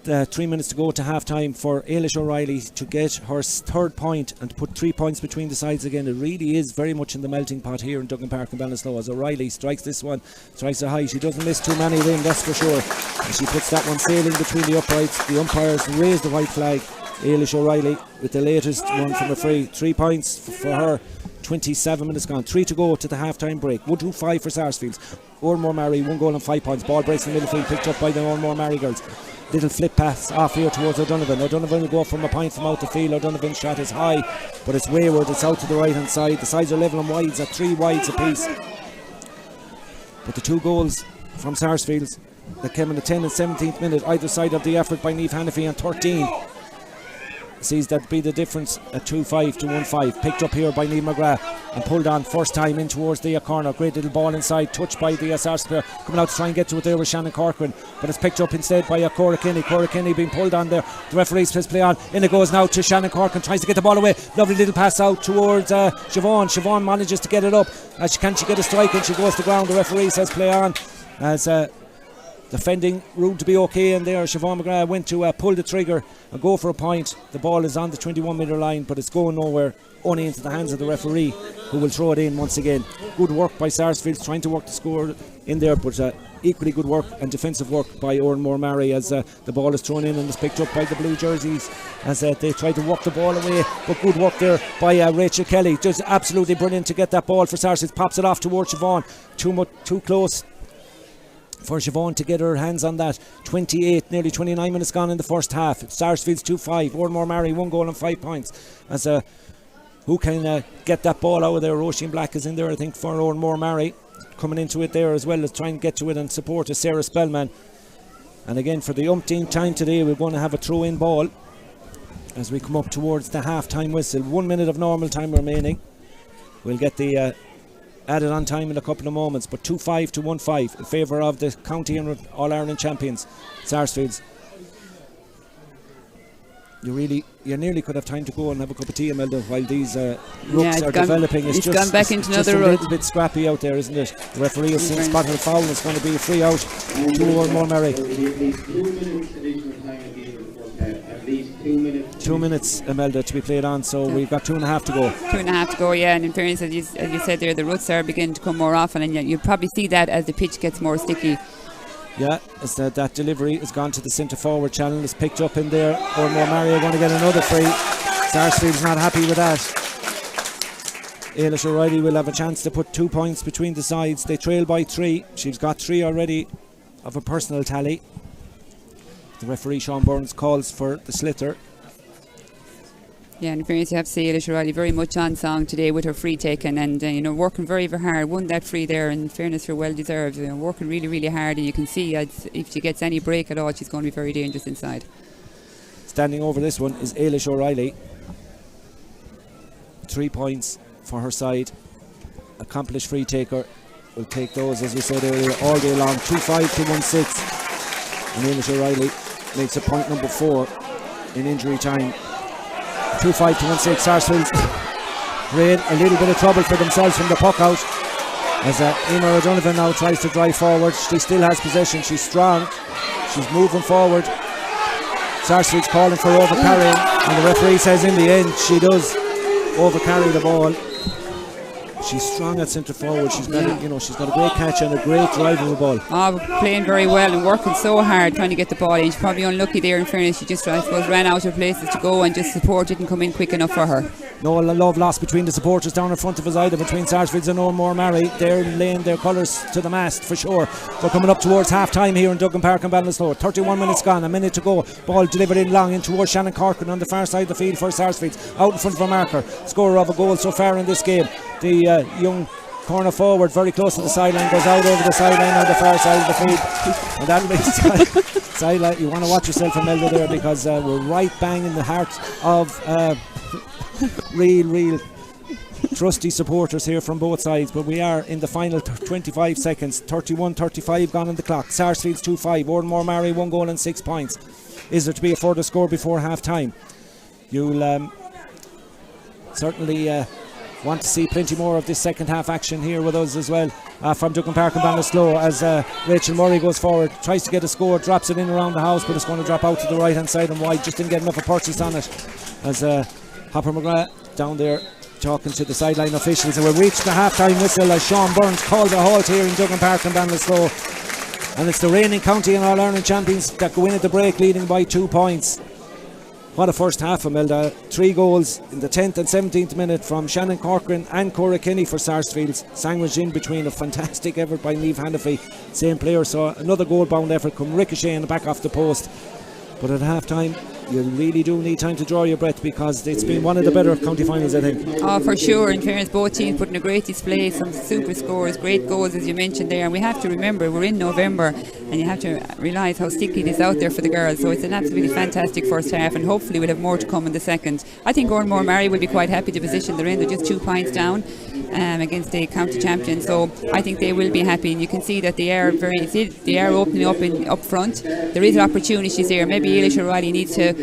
3 minutes to go to half time, for Ailish O'Reilly to get her third point and to put 3 points between the sides again. It really is very much in the melting pot here in Duggan Park and Ballinasloe, as O'Reilly strikes this one, strikes it high. She doesn't miss too many of them, that's for sure, and she puts that one sailing between the uprights. The umpires raise the white flag. Ailish O'Reilly with the latest one from a free. 3 points for her. 27 minutes gone, 3 to go to the half-time break. 1-2-5 for Sarsfields. Ornamore Maree, 1 goal and 5 points. Ball breaks in the middle field, picked up by the Ornamore Maree girls. Little flip pass off here towards O'Donovan. O'Donovan will go from a point from out the field. O'Donovan's shot is high, but it's wayward. It's out to the right hand side. The sides are level and wides at 3 wides apiece. But the 2 goals from Sarsfields that came in the 10th and 17th minute, either side of the effort by Niamh Hannafy, and 13 sees that be the difference at 2-5 to 1-5. Picked up here by Niamh McGrath and pulled on first time in towards the corner. Great little ball inside, touched by the Sarsfields player, coming out to try and get to it there with Shannon Corcoran, but it's picked up instead by Cora Kinney. Cora Kinney being pulled on there. The referee says play on. In it goes now to Shannon Corcoran, tries to get the ball away. Lovely little pass out towards Siobhan. Siobhan manages to get it up. Can she get a strike, and she goes to ground. The referee says play on, as defending ruled to be okay in there. Siobhan McGrath went to pull the trigger and go for a point. The ball is on the 21 metre line, but it's going nowhere, only into the hands of the referee, who will throw it in once again. Good work by Sarsfields trying to work the score in there, but equally good work and defensive work by Ornamore Maree as the ball is thrown in and is picked up by the blue jerseys as they try to walk the ball away. But good work there by Rachel Kelly, just absolutely brilliant to get that ball for Sarsfields. Pops it off towards Siobhan, too close for Siobhan to get her hands on that. 28, nearly 29 minutes gone in the first half. Sarsfields 2-5, Ornamore Maree 1 goal and 5 points. As who can get that ball out of there? Roisin Black is in there, I think, for Ornamore Maree. Coming into it there as well as trying to get to it and support is Sarah Spellman. And again, for the umpteenth time today, we're going to have a throw-in ball as we come up towards the half-time whistle. 1 minute of normal time remaining. We'll get the added on time in a couple of moments, but 2-5 to 1-5 in favour of the county and All-Ireland champions, Sarsfields. You nearly could have time to go and have a cup of tea, Imelda, while these rooks are developing. It's just gone back into another a little bit scrappy out there, isn't it? The referee has seen spotted a foul, and it's going to be a free out to Ornamore Maree. 2 minutes, Imelda, to be played on, so we've got 2.5 to go. 2.5 to go, yeah, and in fairness, as you said there, the roots are beginning to come more often, and you'll probably see that as the pitch gets more sticky. Yeah, as that delivery has gone to the centre forward channel, is picked up in there. Ornamore Maree are going to get another free. Sarsfield's not happy with that. Ailish O'Reilly will have a chance to put 2 points between the sides. They trail by 3. She's got 3 already of a personal tally. The referee Sean Burns calls for the sliotar. Yeah, and in fairness, you have to say Eilish O'Reilly very much on song today with her free taking and, working very, very hard. Won that free there, and in fairness, her well deserved. Working really, really hard, and you can see if she gets any break at all, she's going to be very dangerous inside. Standing over this one is Eilish O'Reilly. 3 points for her side. Accomplished free taker will take those, as we said earlier, all day long. 2-5 to 1-6. And Eilish O'Reilly makes a point number 4 in injury time. 2-5 to 1-6. Sarsfields create a little bit of trouble for themselves from the puck out, as Emer O'Donovan now tries to drive forward. She still has possession. She's strong. She's moving forward. Sarsfields calling for overcarrying, and the referee says in the end she does overcarry the ball. She's strong at centre forward. She's got, she's got a great catch and a great drive of the ball. Playing very well and working so hard trying to get the ball in. She's probably unlucky there in fairness. She just, I suppose, ran out of places to go and just support didn't come in quick enough for her. No love lost between the supporters down in front of us either, between Sarsfields and Ornamore Maree. They're laying their colours to the mast for sure. We're coming up towards half time here in Duggan Park and Ballinasloe. 31 minutes gone, a minute to go. Ball delivered in long in towards Shannon Corcoran on the far side of the field for Sarsfields. Out in front of a marker. Scorer of a goal so far in this game. The young corner forward, very close to the sideline, goes out over the sideline on the far side of the field, and that'll be sideline. You want to watch yourself, Imelda, there, because we're right bang in the heart of real trusty supporters here from both sides. But we are in the final 25 seconds. 31-35 gone on the clock. Sarsfields 2-5, Ornamore Maree 1 goal and 6 points. Is there to be a further score before half time? You'll certainly want to see plenty more of this second half action here with us as well, from Duggan Park and Ballinasloe, as Rachel Murray goes forward, tries to get a score, drops it in around the house, but it's going to drop out to the right hand side and wide. Just didn't get enough of purchase on it, as Hopper McGrath down there talking to the sideline officials. And we've reached the half time whistle as Sean Burns called a halt here in Duggan Park and Ballinasloe, and it's the reigning county and All-Ireland champions that go in at the break, leading by 2 points. What a first half, Imelda. 3 goals in the 10th and 17th minute from Shannon Corcoran and Cora Kenny for Sarsfields, sandwiched in between a fantastic effort by Niamh Hannafy. Same player saw another goal bound effort come ricocheting back off the post. But at half time, you really do need time to draw your breath, because it's been one of the better county finals, I think. Oh, for sure. In fairness, both teams put in a great display, some super scores, great goals, as you mentioned there. And we have to remember, we're in November, and you have to realise how sticky it is out there for the girls. So it's an absolutely fantastic first half, and hopefully we'll have more to come in the second. I think Ornamore Maree will be quite happy to position they're in. They're just 2 points down against the county champion, so I think they will be happy. And you can see that they are opening up up front. There is opportunities there. Maybe Eilish O'Reilly needs to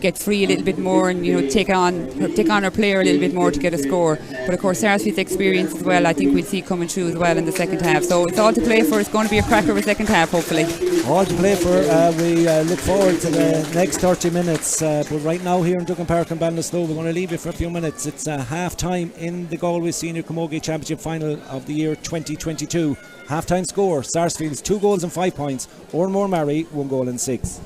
get free a little bit more and take on her player a little bit more to get a score. But of course Sarsfield's experience as well, I think we'll see coming through as well in the second half. So it's all to play for. It's going to be a cracker of a second half, hopefully. All to play for. We look forward to the next 30 minutes. But right now here in Duggan Park and Ballinasloe, we're going to leave you for a few minutes. It's half time in the Galway Senior Camogie Championship final of the year 2022. Half time score: Sarsfields 2 goals and 5 points, Ornamore Maree 1 goal and 6.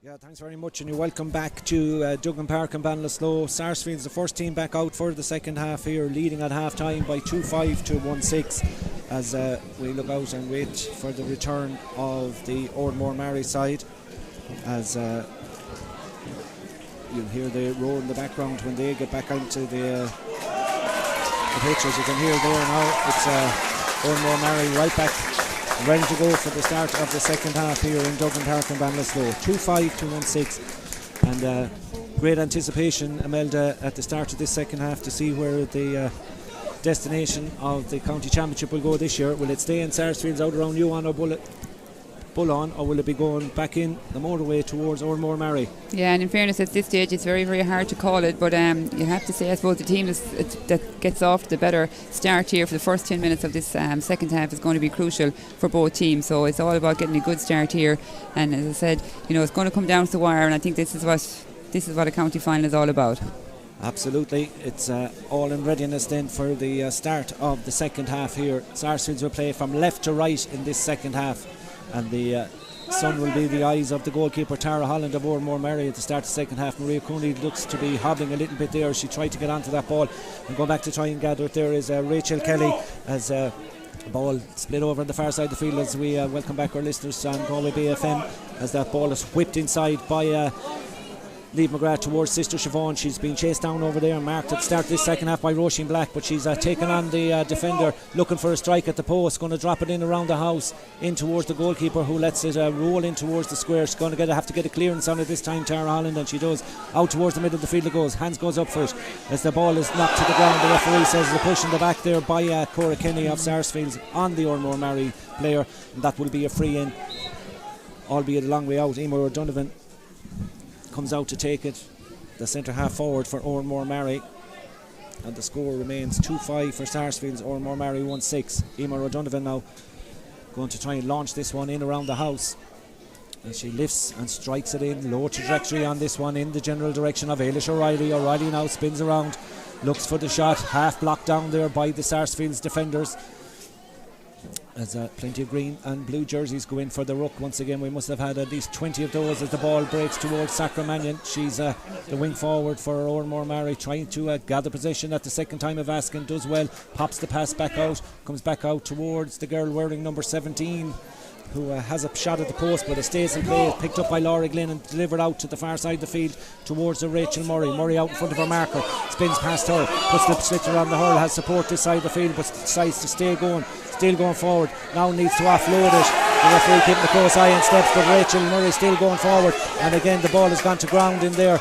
Yeah, thanks very much, and you're welcome back to Duggan Park and Ballinasloe. Sarsfields, the first team back out for the second half here, leading at half time by 2-5 to 1-6 as we look out and wait for the return of the Ornamore Maree side, as you'll hear the roar in the background when they get back into the pitch. As you can hear there now, it's Ornamore Maree right back, ready to go for the start of the second half here in Duggan Park and Ballinasloe. 2-5 to 1-6, and great anticipation, Imelda, at the start of this second half to see where the destination of the county championship will go this year. Will it stay in Sarsfields out around Yuan or Bullon, or will it be going back in the motorway towards Ornamore Maree? Yeah, and in fairness, at this stage it's very, very hard to call it, but you have to say, I suppose, the team that gets off to the better start here for the first 10 minutes of this second half is going to be crucial for both teams. So it's all about getting a good start here, and as I said, it's going to come down to the wire, and I think this is what a county final is all about. Absolutely, it's all in readiness then for the start of the second half here. Sarsfields will play from left to right in this second half, and the sun will be the eyes of the goalkeeper Tara Holland of Ornamore Maree at the start of the second half. Maree Cooney looks to be hobbling a little bit there. She tried to get onto that ball and go back to try and gather it. There is Rachel Kelly as the ball split over on the far side of the field, as we welcome back our listeners on Galway BFM, as that ball is whipped inside by Lieve McGrath towards Sister Siobhan. She's been chased down over there and marked at the start of this second half by Roisin Black, but she's taken on the defender, looking for a strike at the post, going to drop it in around the house in towards the goalkeeper, who lets it roll in towards the square. She's going to have to get a clearance on it this time, Tara Holland, and she does. Out towards the middle of the field it goes. Hands goes up for it as the ball is knocked to the ground. The referee says the push in the back there by Cora Kenny of Sarsfields on the Ornamore Maree player, and that will be a free in, albeit a long way out. Emer O'Donovan comes out to take it, the centre half forward for Ornamore Maree, and the score remains 2-5 for Sarsfields, Ornamore Maree 1-6. Emer O'Donovan now going to try and launch this one in around the house, and she lifts and strikes it in, low trajectory on this one in the general direction of Ailish O'Reilly. O'Reilly now spins around, looks for the shot, half blocked down there by the Sarsfields defenders, as plenty of green and blue jerseys go in for the ruck. Once again, we must have had at least 20 of those as the ball breaks towards Sacra Mannion. She's the wing forward for Ornamore Maree, trying to gather possession at the second time of asking, does well, pops the pass back out, comes back out towards the girl wearing number 17, who has a shot at the post, but it stays in play. Picked up by Laura Glynn and delivered out to the far side of the field towards the Rachel Murray. Murray out in front of her marker, spins past her, puts the sliotar on the hurl, has support this side of the field, but decides to stay going, still going forward. Now needs to offload it. The referee keeping a close eye on steps, but Rachel Murray still going forward, and again the ball has gone to ground in there.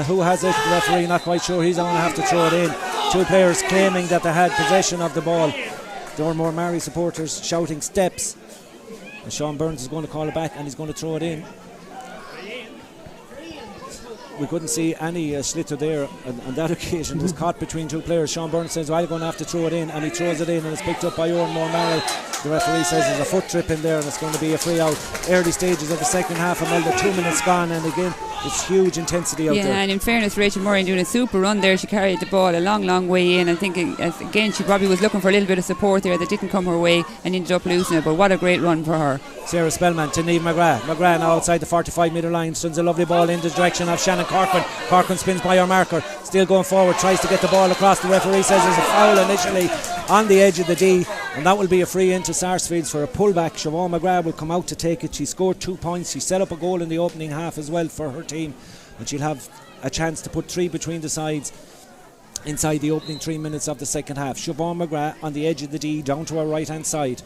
Who has it? The referee not quite sure. He's going to have to throw it in. Two players claiming that they had possession of the ball. The Ornamore Maree supporters shouting steps. And Sean Burns is going to call it back, and he's going to throw it in. We couldn't see any sliotar there on that occasion. It was caught between two players. Sean Burns says, I'm going to have to throw it in, and he throws it in, and it's picked up by Ornamore Maree. The referee says there's a foot trip in there, and it's going to be a free out. Early stages of the second half, Imelda, 2 minutes gone, and again it's huge intensity out there. Yeah, and in fairness, Rachel Murray doing a super run there. She carried the ball a long, long way in. I think again she probably was looking for a little bit of support there that didn't come her way, and ended up losing it. But what a great run for her. Sarah Spellman to Niamh McGrath. McGrath now outside the 45 metre line, sends a lovely ball in the direction of Shannon Corcoran. Corcoran spins by her marker, still going forward, tries to get the ball across. The referee says there's a foul initially on the edge of the D, and that will be a free into Sarsfields for a pullback. Siobhan McGrath will come out to take it. She scored 2 points. She set up a goal in the opening half as well for her team, and she'll have a chance to put 3 between the sides inside the opening 3 minutes of the second half. Siobhan McGrath on the edge of the D, down to her right hand side.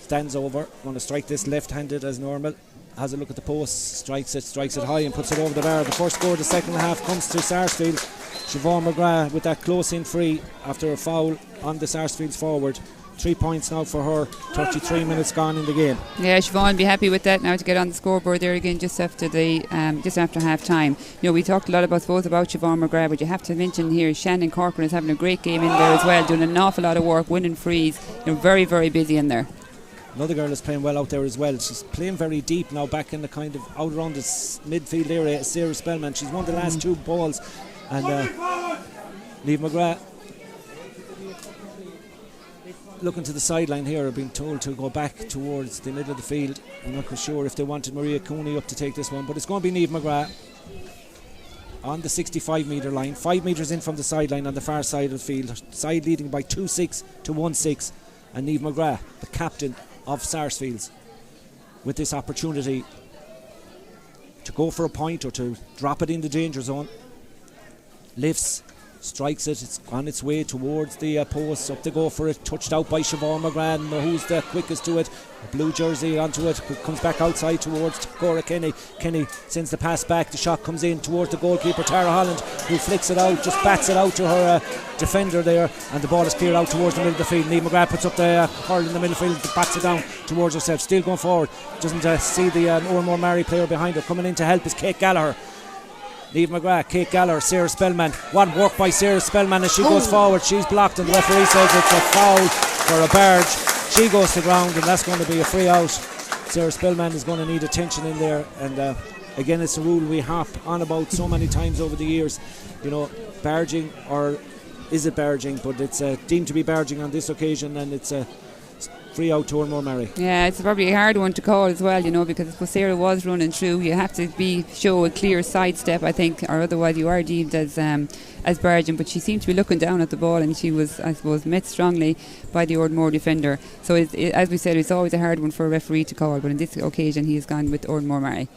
Stands over, going to strike this left-handed as normal. Has a look at the post, strikes it high and puts it over the bar. The first score of the second half comes to Sarsfield. Siobhan McGrath with that close-in free after a foul on the Sarsfields forward. 3 points now for her, 33 minutes gone in the game. Yeah, Siobhan be happy with that now to get on the scoreboard there again just after half time. We talked a lot about Siobhan McGrath, but you have to mention here Shannon Corcoran is having a great game in there as well, doing an awful lot of work, winning frees. Very, very busy in there. Another girl is playing well out there as well. She's playing very deep now, back in the kind of out around the midfield area. Sarah Spellman, she's won the last 2 balls, and Niamh McGrath looking to the sideline here are being told to go back towards the middle of the field. I'm not quite sure if they wanted Maree Cooney up to take this one, but it's going to be Niamh McGrath on the 65 metre line, 5 metres in from the sideline on the far side of the field, side leading by 2-6 to 1-6, and Niamh McGrath, the captain of Sarsfields, with this opportunity to go for a point or to drop it in the danger zone. Lifts, strikes it, it's on its way towards the post, up to go for it, touched out by Siobhan McGrath, who's the quickest to it, the blue jersey onto it, comes back outside towards Cora Kenny. Kenny sends the pass back, the shot comes in towards the goalkeeper Tara Holland, who flicks it out, just bats it out to her defender there, and the ball is cleared out towards the middle of the field. Niamh McGrath puts up the hurl in the middle field, bats it down towards herself, still going forward, doesn't see the Ornamore Maree player behind her. Coming in to help is Kate Gallagher. Niamh McGrath, Kate Gallagher, Sarah Spellman. What work by Sarah Spellman as she goes forward. She's blocked and the referee says it's a foul for a barge. She goes to ground and that's going to be a free out. Sarah Spellman is going to need attention in there, and again, it's a rule we harp on about so many times over the years. You know, barging, or is it barging? But it's deemed to be barging on this occasion, and it's a free out to Ornamore Maree. Yeah, it's probably a hard one to call as well, you know, because if Sarah was running through, you have to show a clear sidestep, I think, or otherwise you are deemed as barging. But she seemed to be looking down at the ball, and she was, I suppose, met strongly by the Ornamore defender. So as we said, it's always a hard one for a referee to call, but on this occasion he has gone with Ornamore Maree.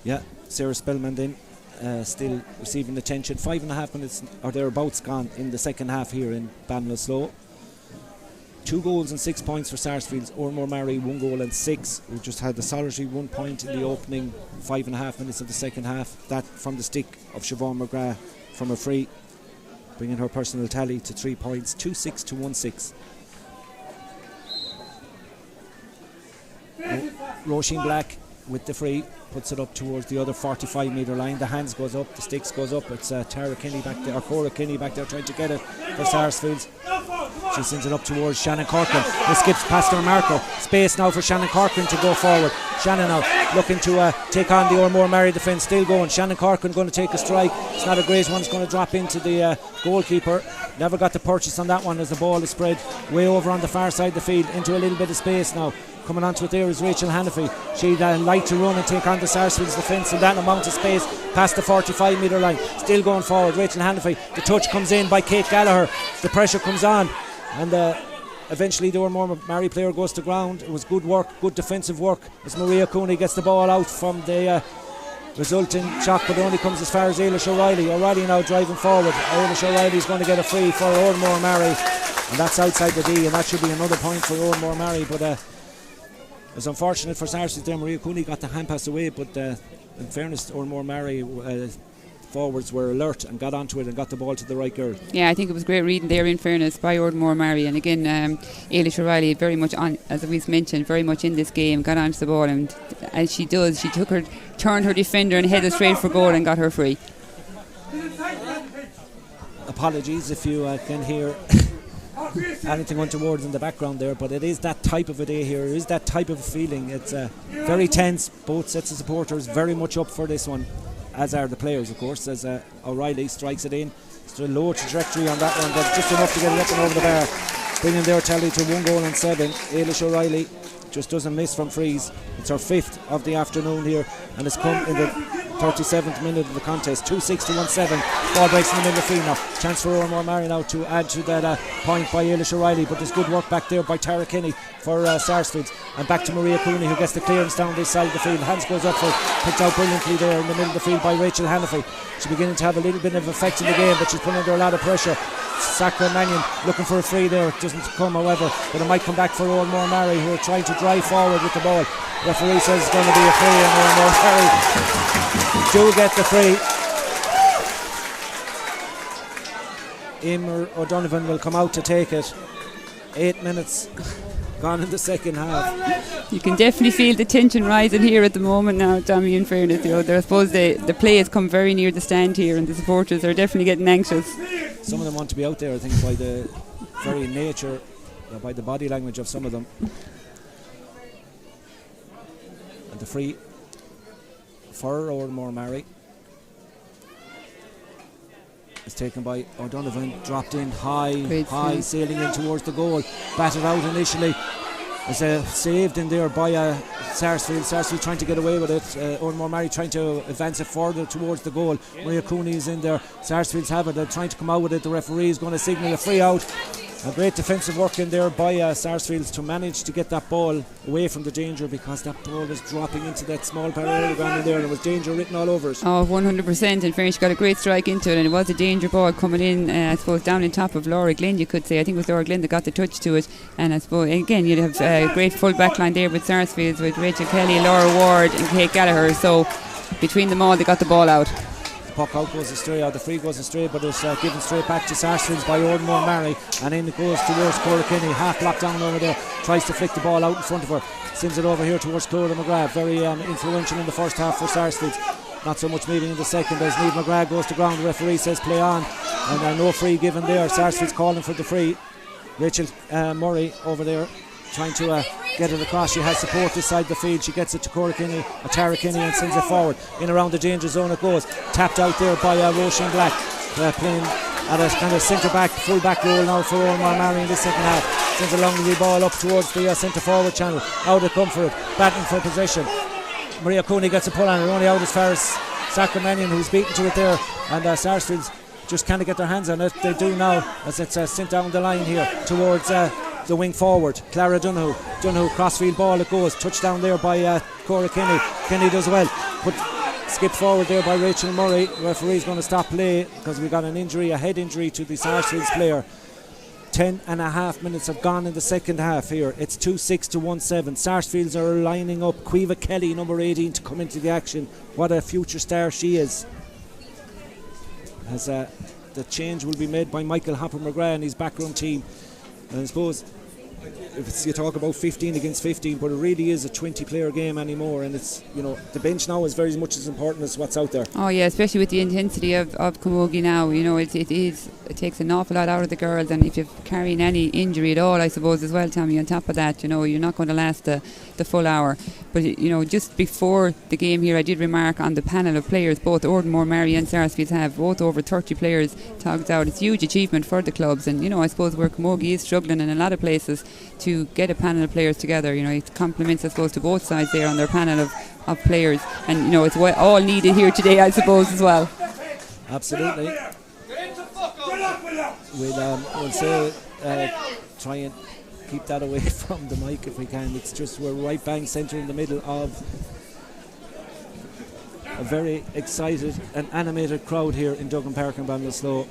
Yeah, Sarah Spellman then still receiving attention. 5.5 minutes or thereabouts gone in the second half here in Ballinasloe. 2 goals and 6 points for Sarsfields. Ornamore Maree 1 goal and 6. We just had the solitary 1 point in the opening 5.5 minutes of the second half. That from the stick of Siobhan McGrath from a free, bringing her personal tally to 3 points. 2-6 to 1-6. Roisin Black with the free, puts it up towards the other 45 metre line. The hands goes up, the sticks goes up. It's Tara Kinney back there, or Cora Kinney back there trying to get it for Sarsfields. She sends it up towards Shannon Corcoran, who skips past her marker. Space now for Shannon Corcoran to go forward. Shannon now looking to take on the Ornamore Maree defence, still going. Shannon Corcoran going to take a strike. It's not a great one, it's going to drop into the goalkeeper. Never got the purchase on that one as the ball is spread way over on the far side of the field into a little bit of space now. Coming onto it there is Rachel Hannafy. She'd like to run and take on the Sarsfields defence in that amount of space past the 45 metre line. Still going forward, Rachel Hannafy. The touch comes in by Kate Gallagher. The pressure comes on, and eventually the Ornamore Maree player goes to ground. It was good work, good defensive work, as Maree Cooney gets the ball out from the resulting shock, but only comes as far as Ailish O'Reilly. O'Reilly now driving forward. Ailish O'Reilly is going to get a free for Ornamore Maree, and that's outside the D, and that should be another point for Ornamore Maree. But it's unfortunate for Sarsfields there. Maree Cooney got the hand pass away, but in fairness, Ornamore Maree forwards were alert and got onto it and got the ball to the right girl. Yeah, I think it was great reading there, in fairness, by Ornamore Maree. And again, Ailish O'Reilly very much on, as we've mentioned, very much in this game, got onto the ball, and as she does, she turned her defender and headed straight for goal and got her free. Apologies if you can hear anything untoward in the background there, but it is that type of a day here. It is that type of a feeling. It's very tense. Both sets of supporters very much up for this one, as are the players, of course, as O'Reilly strikes it in. It's a low trajectory on that one, but just enough to get it up and over the bar, bringing their tally to 1 goal and 7. Ailish O'Reilly just doesn't miss from frees. It's her 5th of the afternoon here, and it's come in the 37th minute of the contest. 2-6 to 1-7. Ball breaks in the middle of the field now. Chance for Ornamore Maree now to add to that point by Ailish O'Reilly, but there's good work back there by Tara Kinney for Sarsfields, and back to Maree Cooney, who gets the clearance down this side of the field. Hands goes up for, picked out brilliantly there in the middle of the field by Rachel Hannafy. She's beginning to have a little bit of effect in the game, but she's put under a lot of pressure. Sacra Mannion looking for a free there. It doesn't come, however, but it might come back for Ornamore Maree, who are trying to drive forward with the ball. Referee says it's going to be a free, and Ornamore Maree do get the free. Emer O'Donovan will come out to take it. 8 minutes gone in the second half. You can definitely feel the tension rising here at the moment now, Tommy, in fairness. I suppose the play has come very near the stand here, and the supporters are definitely getting anxious. Some of them want to be out there, I think, by the very nature, by the body language of some of them. And the free for Ornamore Maree. It's taken by O'Donovan, dropped in high, Great sailing in towards the goal. Batted out initially. It's saved in there by Sarsfields. Sarsfields trying to get away with it. Ornamore Maree trying to advance it further towards the goal. Maree Cooney is in there. Sarsfields have it. They're trying to come out with it. The referee is going to signal a free out. A great defensive work in there by Sarsfields to manage to get that ball away from the danger, because that ball was dropping into that small parallelogram in there and there was danger written all over it. Oh, 100%. In fairness, she got a great strike into it, and it was a danger ball coming in, I suppose, down in top of Laura Glynn, you could say. I think it was Laura Glynn that got the touch to it. And I suppose, again, you'd have a great full back line there with Sarsfields, with Rachel Kelly, Laura Ward and Kate Gallagher. So between them all, they got the ball out. Puck out goes astray, or the free goes astray, but it's given straight back to Sarsfields by Ornamore Maree, and in it goes towards Cora Kinney, half blocked down over there, tries to flick the ball out in front of her, sends it over here towards Clodagh McGrath. Very influential in the first half for Sarsfields, not so much maybe in the second, as Niamh McGrath goes to ground. The referee says play on, and no free given there. Sarsfields calling for the free. Rachel Murray over there trying to get it across. She has support this side of the field. She gets it to Cora Kinney, Tara Kinney, and sends it forward. In around the danger zone it goes. Tapped out there by Roisin Black, playing at a kind of centre back, full back role now for Ornamore Maree in the second half. Sends a long ball up towards the centre forward channel. Out they come for it, batting for possession. Maria Cooney gets a pull on it, only out as far as Sacramanian, who's beaten to it there, and Sarsfields just can't get their hands on it. They do now, as it's sent down the line here towards the wing forward, Clara Donoghue. Crossfield ball it goes, touchdown there by Cora Kinney. Kinney does well, but skipped forward there by Rachel Murray. The referee's going to stop play because we got an injury, a head injury to the Sarsfields player. 10.5 minutes have gone in the second half here. It's 2-6 to 1-7. Sarsfields are lining up Caoimhe Kelly, number 18, to come into the action. What a future star she is. As the change will be made by Michael Hopper McGrath and his backroom team. And I suppose if you talk about 15 against 15, but it really is a 20-player game anymore, and it's, you know, the bench now is very much as important as what's out there. Oh yeah, especially with the intensity of Camogie now. You know, it takes an awful lot out of the girls, and if you're carrying any injury at all, I suppose as well, Tommy, on top of that, you know, you're not going to last the full hour. But you know, just before the game here, I did remark on the panel of players, both Ornamore, Maree and Sarsfields have both over 30 players togged out. It's a huge achievement for the clubs, and you know, I suppose where Camogie is struggling in a lot of places to get a panel of players together, you know, it compliments, I suppose, to both sides there on their panel of players, and you know, it's all needed here today, I suppose, as well. Absolutely. We'll say try and keep that away from the mic if we can. It's just, we're right bang centre in the middle of a very excited and animated crowd here in Duggan Park and Ballinasloe.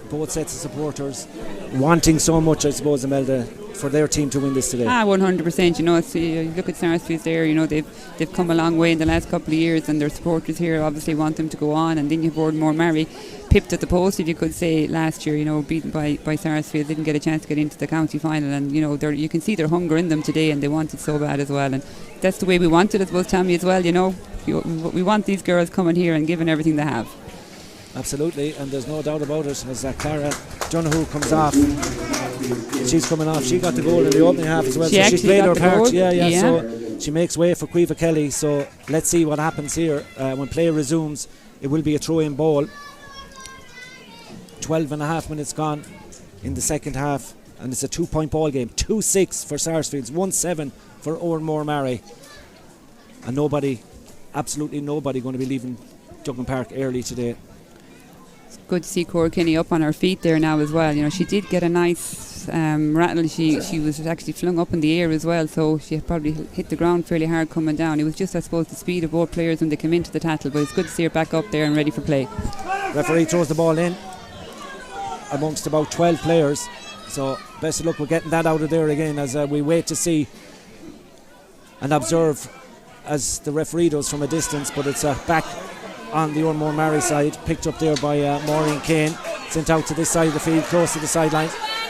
Both sets of supporters wanting so much, I suppose, Imelda, for their team to win this today. 100%. You know, you look at Sarsfields there, you know, they've come a long way in the last couple of years, and their supporters here obviously want them to go on. And then you have Ornamore Maree, pipped at the post, if you could say, last year, you know, beaten by Sarsfields, didn't get a chance to get into the county final, and you know, you can see their hunger in them today, and they want it so bad as well. And that's the way we want it, I suppose, Tammy, as well. You know, we want these girls coming here and giving everything they have. Absolutely, and there's no doubt about it, as Clara Donoghue comes off. She's coming off. She got the goal in the opening half as well, so she's played her part. Yeah. So she makes way for Caoimhe Kelly. So let's see what happens here. When play resumes, it will be a throw-in ball. 12.5 minutes gone in the second half, and it's a 2-point ball game. 2-6 for Sarsfields, 1-7 for Ornamore Maree, and absolutely nobody going to be leaving Duggan Park early today. Good to see Cora Kinney up on her feet there now as well. You know, she did get a nice rattle. She was actually flung up in the air as well, so she probably hit the ground fairly hard coming down. It was just, I suppose, the speed of both players when they came into the tackle, but it's good to see her back up there and ready for play. Referee throws the ball in amongst about 12 players, so best of luck with getting that out of there again, as we wait to see and observe as the referee does from a distance. But it's back on the Ornamore Maree side, picked up there by Maureen Kane, sent out to this side of the field, close to the sideline.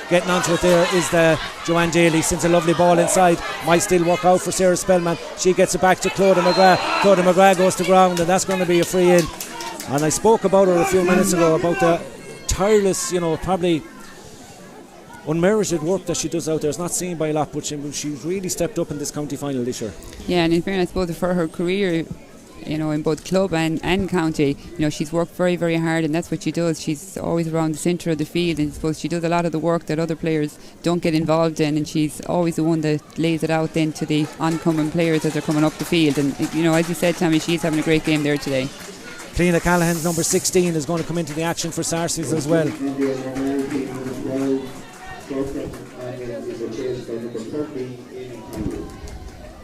Getting onto it there is the Joanne Daly, sends a lovely ball inside, might still work out for Sarah Spellman. She gets it back to Clodagh McGrath. Clodagh McGrath goes to ground, and that's going to be a free in. And I spoke about her a few minutes ago, about the tireless, you know, probably unmerited work that she does out there. It's not seen by a lot, but she's really stepped up in this county final this year. Yeah, and in fairness, I suppose for her career, in both club and county. She's worked very, very hard, and that's what she does. She's always around the centre of the field, and I suppose she does a lot of the work that other players don't get involved in, and she's always the one that lays it out then to the oncoming players as they're coming up the field. And as you said, Tommy, she's having a great game there today. Cliona Callahan's number 16 is going to come into the action for Sarsfields as well.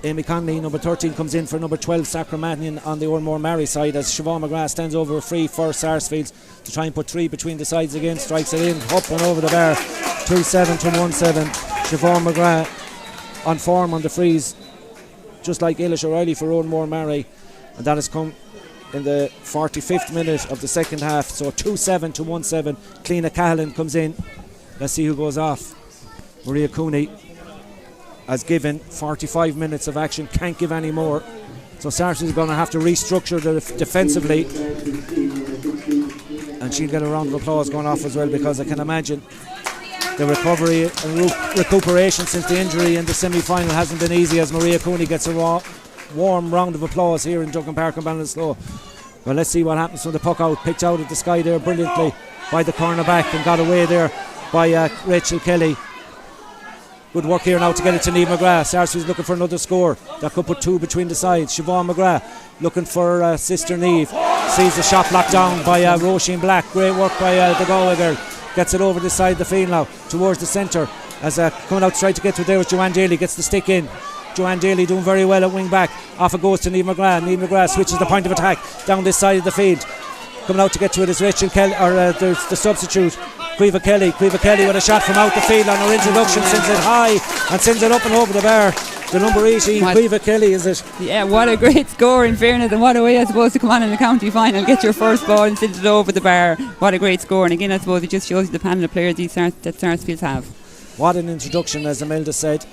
Amy Conley, number 13, comes in for number 12, Sacramanian, on the Ornamore Maree side, as Siobhan McGrath stands over a free for Sarsfields to try and put 3 between the sides again. Strikes it in, up and over the bar. 2-7 to 1-7. Siobhan McGrath on form on the frees, just like Eilish O'Reilly for Ornamore Maree, and that has come in the 45th minute of the second half. So 2-7 to 1-7. Cliona Callahan comes in. Let's see who goes off. Maria Cooney has given 45 minutes of action, can't give any more. So Sarsfields is going to have to restructure defensively, and she'll get a round of applause going off as well, because I can imagine the recovery and recuperation since the injury in the semi-final hasn't been easy, as Maria Cooney gets a warm round of applause here in Duggan Park and Ballinasloe. Well, let's see what happens from the puck out, picked out at the sky there brilliantly by the cornerback and got away there by Rachel Kelly. Good work here now to get it to Niamh McGrath. Sarsfields looking for another score that could put 2 between the sides. Siobhan McGrath looking for sister Niamh. Sees the shot blocked down by Roisin Black. Great work by the Galway girl. Gets it over the side of the field now towards the centre, as coming out to try to get to it there was Joanne Daly. Gets the stick in. Joanne Daly doing very well at wing back. Off it goes to Niamh McGrath. Niamh McGrath switches the point of attack down this side of the field. Coming out to get to it is Rachel Kelly, or there's the substitute, Caoimhe Kelly. Caoimhe Kelly with a shot from out the field on her introduction, sends it high and sends it up and over the bar. The number 18, Caoimhe Kelly, is it? Yeah, what a great score, in fairness, and what a way I suppose to come on in the county final, get your first ball and send it over the bar. What a great score, and again I suppose it just shows you the panel of players that Sarsfields have. What an introduction, as Imelda said,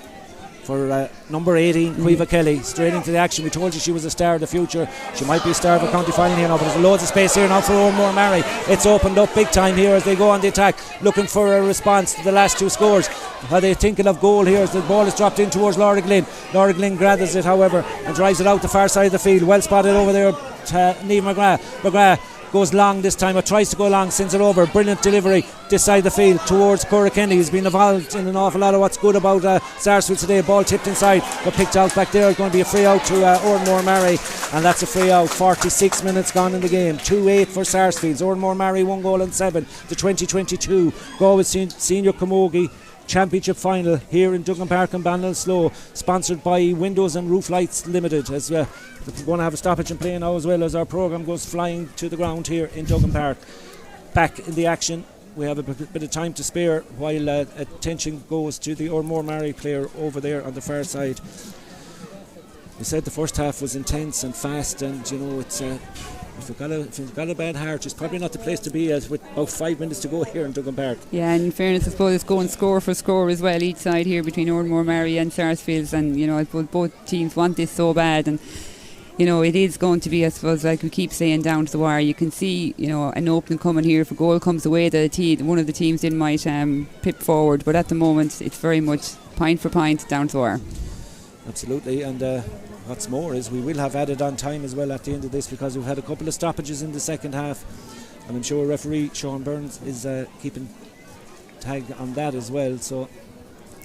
for number 18, Caoimhe Kelly, straight into the action. We told you she was a star of the future. She might be a star of a county final here now, but there's loads of space here now for Ornamore Maree. It's opened up big time here as they go on the attack, looking for a response to the last 2 scores. Are they thinking of goal here as the ball is dropped in towards Laura Glynn? Laura Glynn gathers it, however, and drives it out the far side of the field. Well spotted over there to Niamh McGrath. McGrath goes long this time, or tries to go long, sends it over. Brilliant delivery this side of the field towards Cora Kenny, who's been involved in an awful lot of what's good about Sarsfields today. Ball tipped inside but picked out back there. It's going to be a free out to Ornamore Maree, and that's a free out. 46 minutes gone in the game. 2-8 for Sarsfields. Ornamore Maree 1 goal and 7. The 2022 Galway Senior Camogie Championship final here in Duggan Park and Ballinasloe, sponsored by Windows and Roof Lights Limited, as we're going to have a stoppage and play now, as well as our programme goes flying to the ground here in Duggan Park. Back in the action, we have a bit of time to spare while attention goes to the Ornamore Maree player over there on the far side. We said the first half was intense and fast, and it's if you've got a bad heart, it's probably not the place to be, as with about 5 minutes to go here in Duggan Park. Yeah, and in fairness, I suppose it's going score for score as well, each side here between Ornamore Maree and Sarsfields, and I suppose both teams want this so bad, and it is going to be, I suppose, like we keep saying, down to the wire. You can see, an opening coming here. If a goal comes away, that one of the teams in might pip forward, but at the moment it's very much point for point down to the wire. Absolutely, and what's more is we will have added on time as well at the end of this, because we've had a couple of stoppages in the second half, and I'm sure referee Sean Burns is keeping tag on that as well. So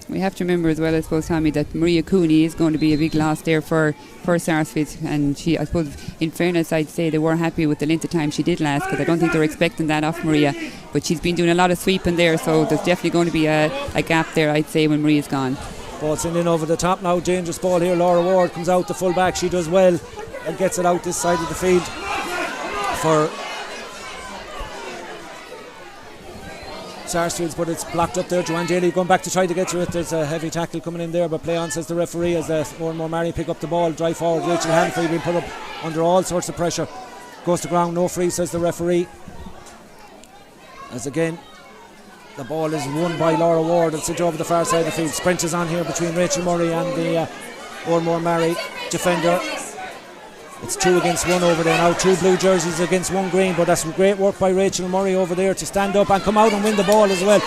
we have to remember as well, I suppose, Tommy, that Maria Cooney is going to be a big loss there for Sarsfields, and she, I suppose, in fairness, I'd say they were happy with the length of time she did last, because I don't think they were expecting that off Maria, but she's been doing a lot of sweeping there, so there's definitely going to be a gap there, I'd say, when Maria's gone. Ball sent in over the top now, dangerous ball here. Laura Ward comes out the full back, she does well and gets it out this side of the field for Sarsfields, but it's blocked up there. Joanne Daly going back to try to get to it. There's a heavy tackle coming in there, but play on, says the referee, as Ornamore Maree pick up the ball, drive forward. Rachel Hanfrey being put up under all sorts of pressure, goes to ground, no free, says the referee, as again the ball is won by Laura Ward and sent over the far side of the field. Sprint is on here between Rachel Murray and the Ornamore Maree defender. It's 2 against 1 over there now. 2 blue jerseys against 1 green, but that's great work by Rachel Murray over there to stand up and come out and win the ball as well.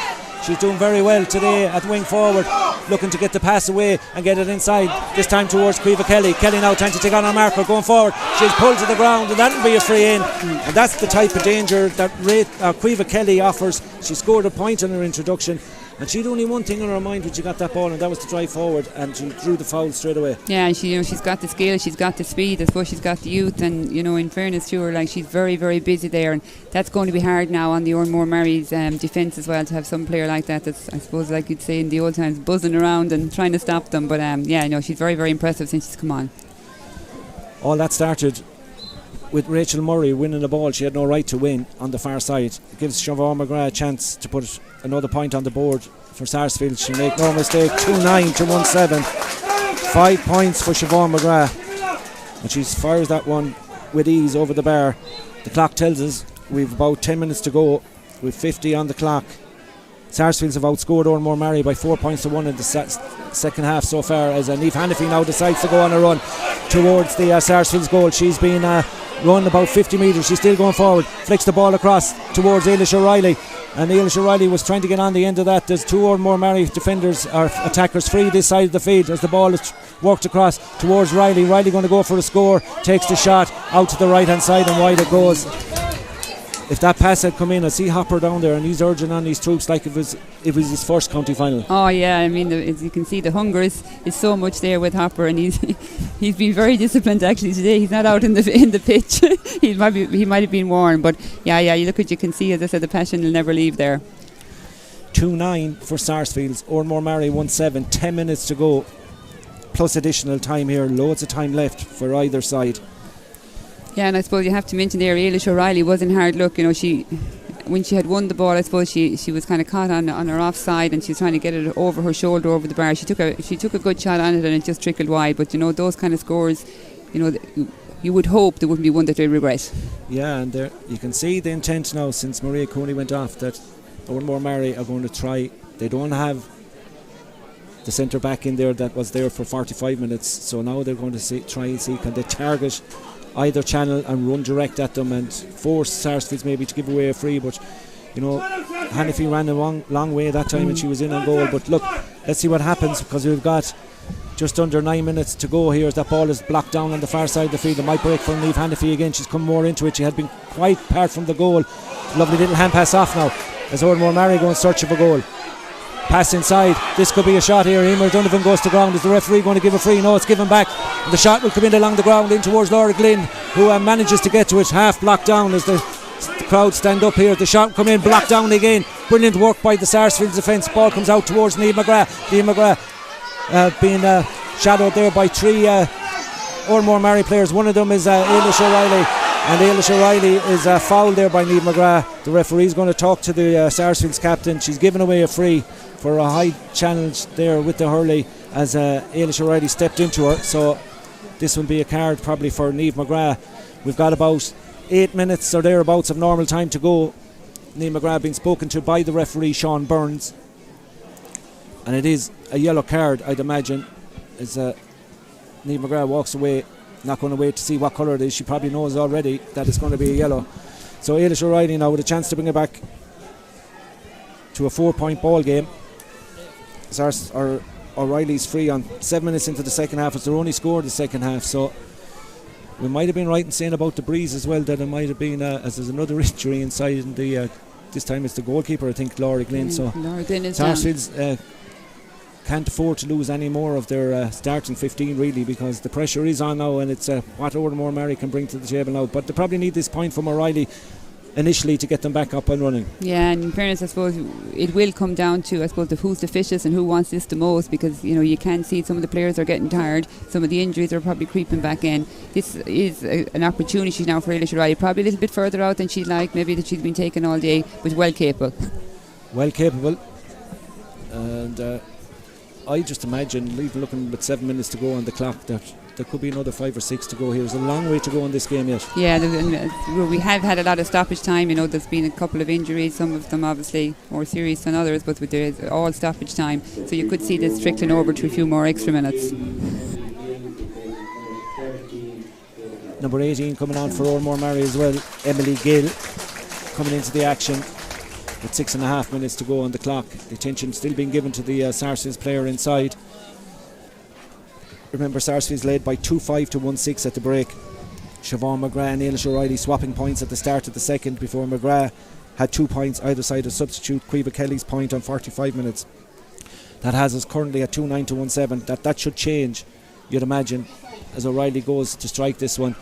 She's doing very well today at wing forward. looking to get the pass away and get it inside, this time towards Caoimhe Kelly. Kelly now trying to take on her marker, going forward. She's pulled to the ground, and that'll be a free in. And that's the type of danger that Caoimhe Kelly offers. She scored a point in her introduction, and she'd only one thing on her mind when she got that ball, and that was to drive forward, and she drew the foul straight away. Yeah, and she's got the skill, she's got the speed, I suppose she's got the youth, and in fairness to her, like, she's very, very busy there, and that's going to be hard now on the Ornamore Maree's defence as well, to have some player like that's, I suppose, like you'd say in the old times, buzzing around and trying to stop them. But she's very, very impressive since she's come on. All that started with Rachel Maree winning the ball she had no right to win on the far side. It gives Siobhan McGrath a chance to put another point on the board for Sarsfields. She make no mistake, 2-9 to 1-7. 5 points for Siobhan McGrath, and she fires that one with ease over the bar. The clock tells us we've about 10 minutes to go with 50 on the clock. Sarsfields have outscored Ornamore Maree by 4 points to 1 in the second half so far, as Niamh Hannafy now decides to go on a run towards the Sarsfields goal. She's been run about 50 metres. She's still going forward, flicks the ball across towards Eilish O'Reilly, and Eilish O'Reilly was trying to get on the end of that. There's two Ornamore Maree defenders or attackers free this side of the field as the ball is worked across towards Riley. Riley going to go for a score, takes the shot out to the right hand side, and wide it goes. If that pass had come in, I see Hopper down there, and he's urging on these troops like it was his first county final. Oh yeah, I mean, as you can see, the hunger is so much there with Hopper, and he's been very disciplined actually today. He's not out in the pitch. he might have been warned, but yeah, you can see, as I said, the passion will never leave there. 2-9 for Sarsfields. Ornamore Maree 1-7. 10 minutes to go, plus additional time here. Loads of time left for either side. Yeah, and I suppose you have to mention there, Eilish O'Reilly was in hard luck. When she had won the ball, I suppose she was kind of caught on her offside, and she was trying to get it over her shoulder over the bar. She took a good shot on it, and it just trickled wide. But those kind of scores, you would hope there wouldn't be one that they regret. Yeah, and there you can see the intent now since Maree Cooney went off, that Ornamore Maree are going to try. They don't have the centre back in there that was there for 45 minutes, so now they're going to try and see can they target either channel and run direct at them and force Sarsfields maybe to give away a free. But Hannafy ran a long way that time and she was in on goal. But look, let's see what happens, because we've got just under 9 minutes to go here as that ball is blocked down on the far side of the field. It might break for Niamh Hannafy again. She's come more into it. She had been quite apart from the goal. Lovely little hand pass off now as Ornamore Maree go in search of a goal. Pass inside. This could be a shot here. Emer Donovan goes to ground. Is the referee going to give a free? No, it's given back. And the shot will come in along the ground in towards Laura Glynn, who manages to get to it. Half blocked down as the crowd stand up here. The shot come in, blocked down again. Brilliant work by the Sarsfields defence. Ball comes out towards Niamh McGrath. Niamh McGrath being shadowed there by three Ornamore Maree players. One of them is Eilish O'Reilly, and Eilish O'Reilly is fouled there by Niamh McGrath. The referee's going to talk to the Sarsfields captain. She's given away a free for a high challenge there with the hurley as Eilish O'Reilly stepped into her. So this will be a card probably for Niamh McGrath. We've got about 8 minutes or thereabouts of normal time to go. Niamh McGrath being spoken to by the referee Sean Burns, and it is a yellow card, I'd imagine, as Niamh McGrath walks away, not going to wait to see what colour it is. She probably knows already that it's going to be a yellow. So Eilish O'Reilly now with a chance to bring it back to a 4-point ball game. O'Reilly's free on 7 minutes into the second half. It's their only score the second half, so we might have been right in saying about the breeze as well, that it might have been as there's another injury inside in the this time it's the goalkeeper, I think, Laura Glynn. So Laura Glynn is Sarsfields can't afford to lose any more of their starting 15 really, because the pressure is on now, and it's what Ornamore Maree can bring to the table now. But they probably need this point from O'Reilly initially to get them back up and running. Yeah, and in fairness, I suppose it will come down to, I suppose, who's the fittest and who wants this the most, because you can see some of the players are getting tired, some of the injuries are probably creeping back in. This is an opportunity now for Eilish O'Reilly, probably a little bit further out than she'd like, maybe that she's been taken all day, but well capable, and I just imagine, even looking with 7 minutes to go on the clock, that there could be another 5 or 6 to go here. There's a long way to go in this game yet. Yeah, we have had a lot of stoppage time. There's been a couple of injuries, some of them obviously more serious than others, but there's all stoppage time. So you could see this trickling over to a few more extra minutes. Number 18 coming on for Ornamore Maree as well, Emily Gill, coming into the action. with 6.5 minutes to go on the clock. The attention still being given to the Sarsfields player inside. Remember, Sarsfields led by 2-5 to 1-6 at the break. Siobhan McGrath and Ailish O'Reilly swapping points at the start of the second before McGrath had 2 points either side of substitute Caoimhe Kelly's point on 45 minutes. That has us currently at 2-9 to 1-7. That should change, you'd imagine, as O'Reilly goes to strike this one.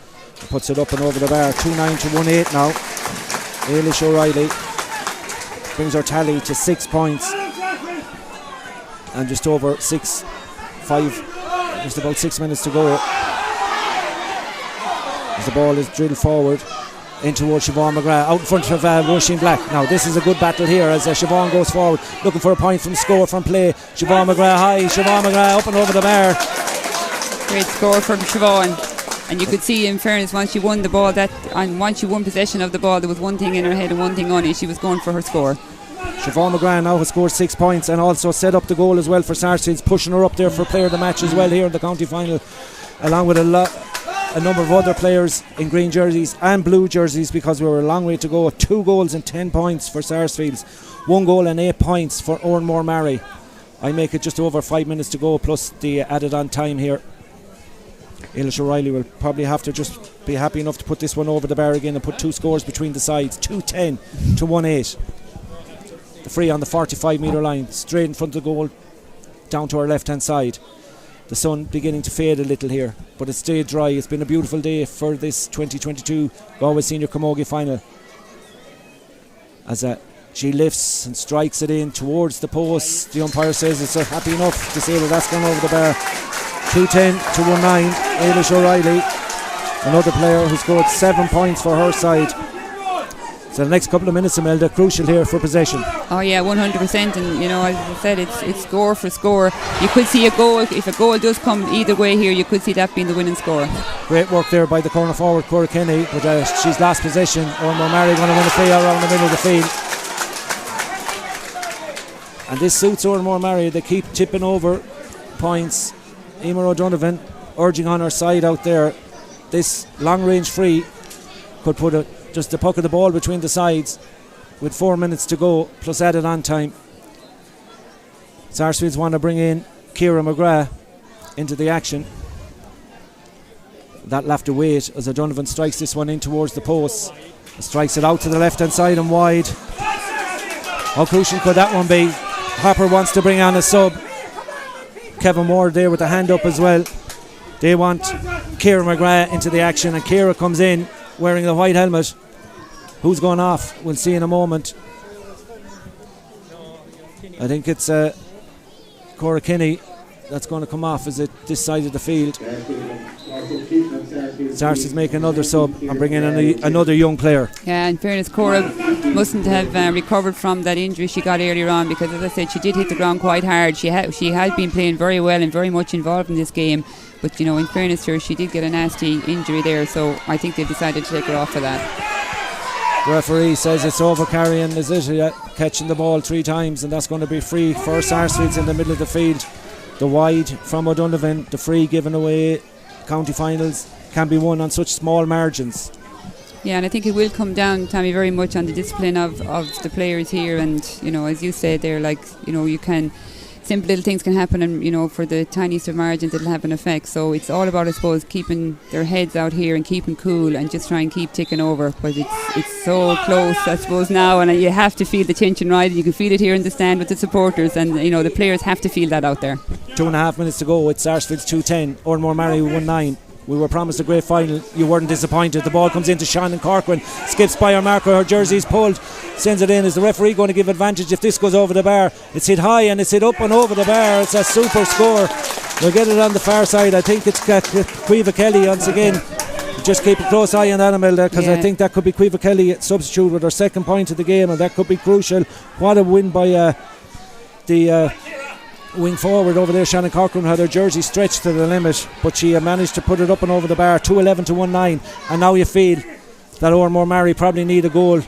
Puts it up and over the bar. 2-9 to 1-8 now. Ailish O'Reilly brings her tally to 6 points. And just over 6-5. Just about 6 minutes to go. As the ball is drilled forward in towards Siobhan McGrath, out in front of Roisin Black. Now this is a good battle here as Siobhan goes forward, looking for a point from score from play. Siobhan McGrath high, Siobhan McGrath up and over the bar. Great score from Siobhan. And you could see, in fairness, once she won the ball, once she won possession of the ball, there was one thing in her head and one thing on it. She was going for her score. Siobhan McGrath now has scored 6 points and also set up the goal as well for Sarsfields, pushing her up there for player of the match as well here in the county final, along with a number of other players in green jerseys and blue jerseys, because we were a long way to go. 2 goals and 10 points for Sarsfields, 1 goal and 8 points for Ornamore Maree. I make it just over 5 minutes to go plus the added on time here. Ailish O'Reilly will probably have to just be happy enough to put this one over the bar again and put 2 scores between the sides. 2-10 to 1-8. The free on the 45 metre line, straight in front of the goal, down to our left hand side. The sun beginning to fade a little here, but it stayed dry. It's been a beautiful day for this 2022 Galway Senior Camogie final. As she lifts and strikes it in towards the post. The umpire says it's happy enough to say that that's gone over the bar. 2-10 to 1-9. Ailish O'Reilly, another player who scored 7 points for her side. So the next couple of minutes, Imelda, crucial here for possession. Oh yeah, 100%. And you know, as I said, it's score for score. You could see a goal. If a goal does come either way here, you could see that being the winning score. Great work there by the corner forward, Cora Kenny, but she's lost possession. Ornamore Maree going to win a free around the middle of the field. And this suits Ornamore Maree. They keep tipping over points. Emer O'Donovan urging on her side out there. This long range free could put just the puck of the ball between the sides with 4 minutes to go plus added on time. Sarsfields want to bring in Ciara McGrath into the action. That'll have to wait as O'Donovan strikes this one in towards the post. Strikes it out to the left hand side and wide. How crucial could that one be? Harper wants to bring on a sub. Kevin Moore there with the hand up as well. They want Ciara McGrath into the action, and Ciara comes in wearing the white helmet. Who's going off? We'll see in a moment. I think it's Cora Kinney that's going to come off as this side of the field. Sarsfields make another sub and bring in another young player. Yeah, in fairness, Cora mustn't have recovered from that injury she got earlier on, because as I said, she did hit the ground quite hard. She had been playing very well and very much involved in this game, but you know, in fairness to her, she did get a nasty injury there, so I think they've decided to take her off for that. The referee says it's over carrying, is it? Catching the ball 3 times, and that's going to be free for Sarsfields in the middle of the field. The wide from O'Donovan, the free given away. County finals can be won on such small margins. Yeah, and I think it will come down, Tommy, very much on the discipline of the players here. And you know, as you said there, like, you know, you can, simple little things can happen, and you know, for the tiniest of margins it'll have an effect. So it's all about, I suppose, keeping their heads out here and keeping cool and just try and keep ticking over. But it's so close, I suppose, now, and you have to feel the tension rising. You can feel it here in the stand with the supporters, and you know, the players have to feel that out there. 2.5 minutes to go. It's Sarsfields 2-10, Ornamore Maree 1-9. We were promised a great final. You weren't disappointed. The ball comes into Shannon Corcoran, skips by her marker, her jersey's pulled, sends it in. Is the referee going to give advantage if this goes over the bar? It's hit high and it's hit up and over the bar. It's a super score. We'll get it on the far side. I think it's Caoimhe Kelly once again. Just keep a close eye on that, Imelda, because I think that could be Caoimhe Kelly substitute with her second point of the game, and that could be crucial. What a win by the wing forward over there. Shannon Corcoran had her jersey stretched to the limit, but she managed to put it up and over the bar. 2-11 to 1-9, and now you feel that Ornamore Maree probably need a goal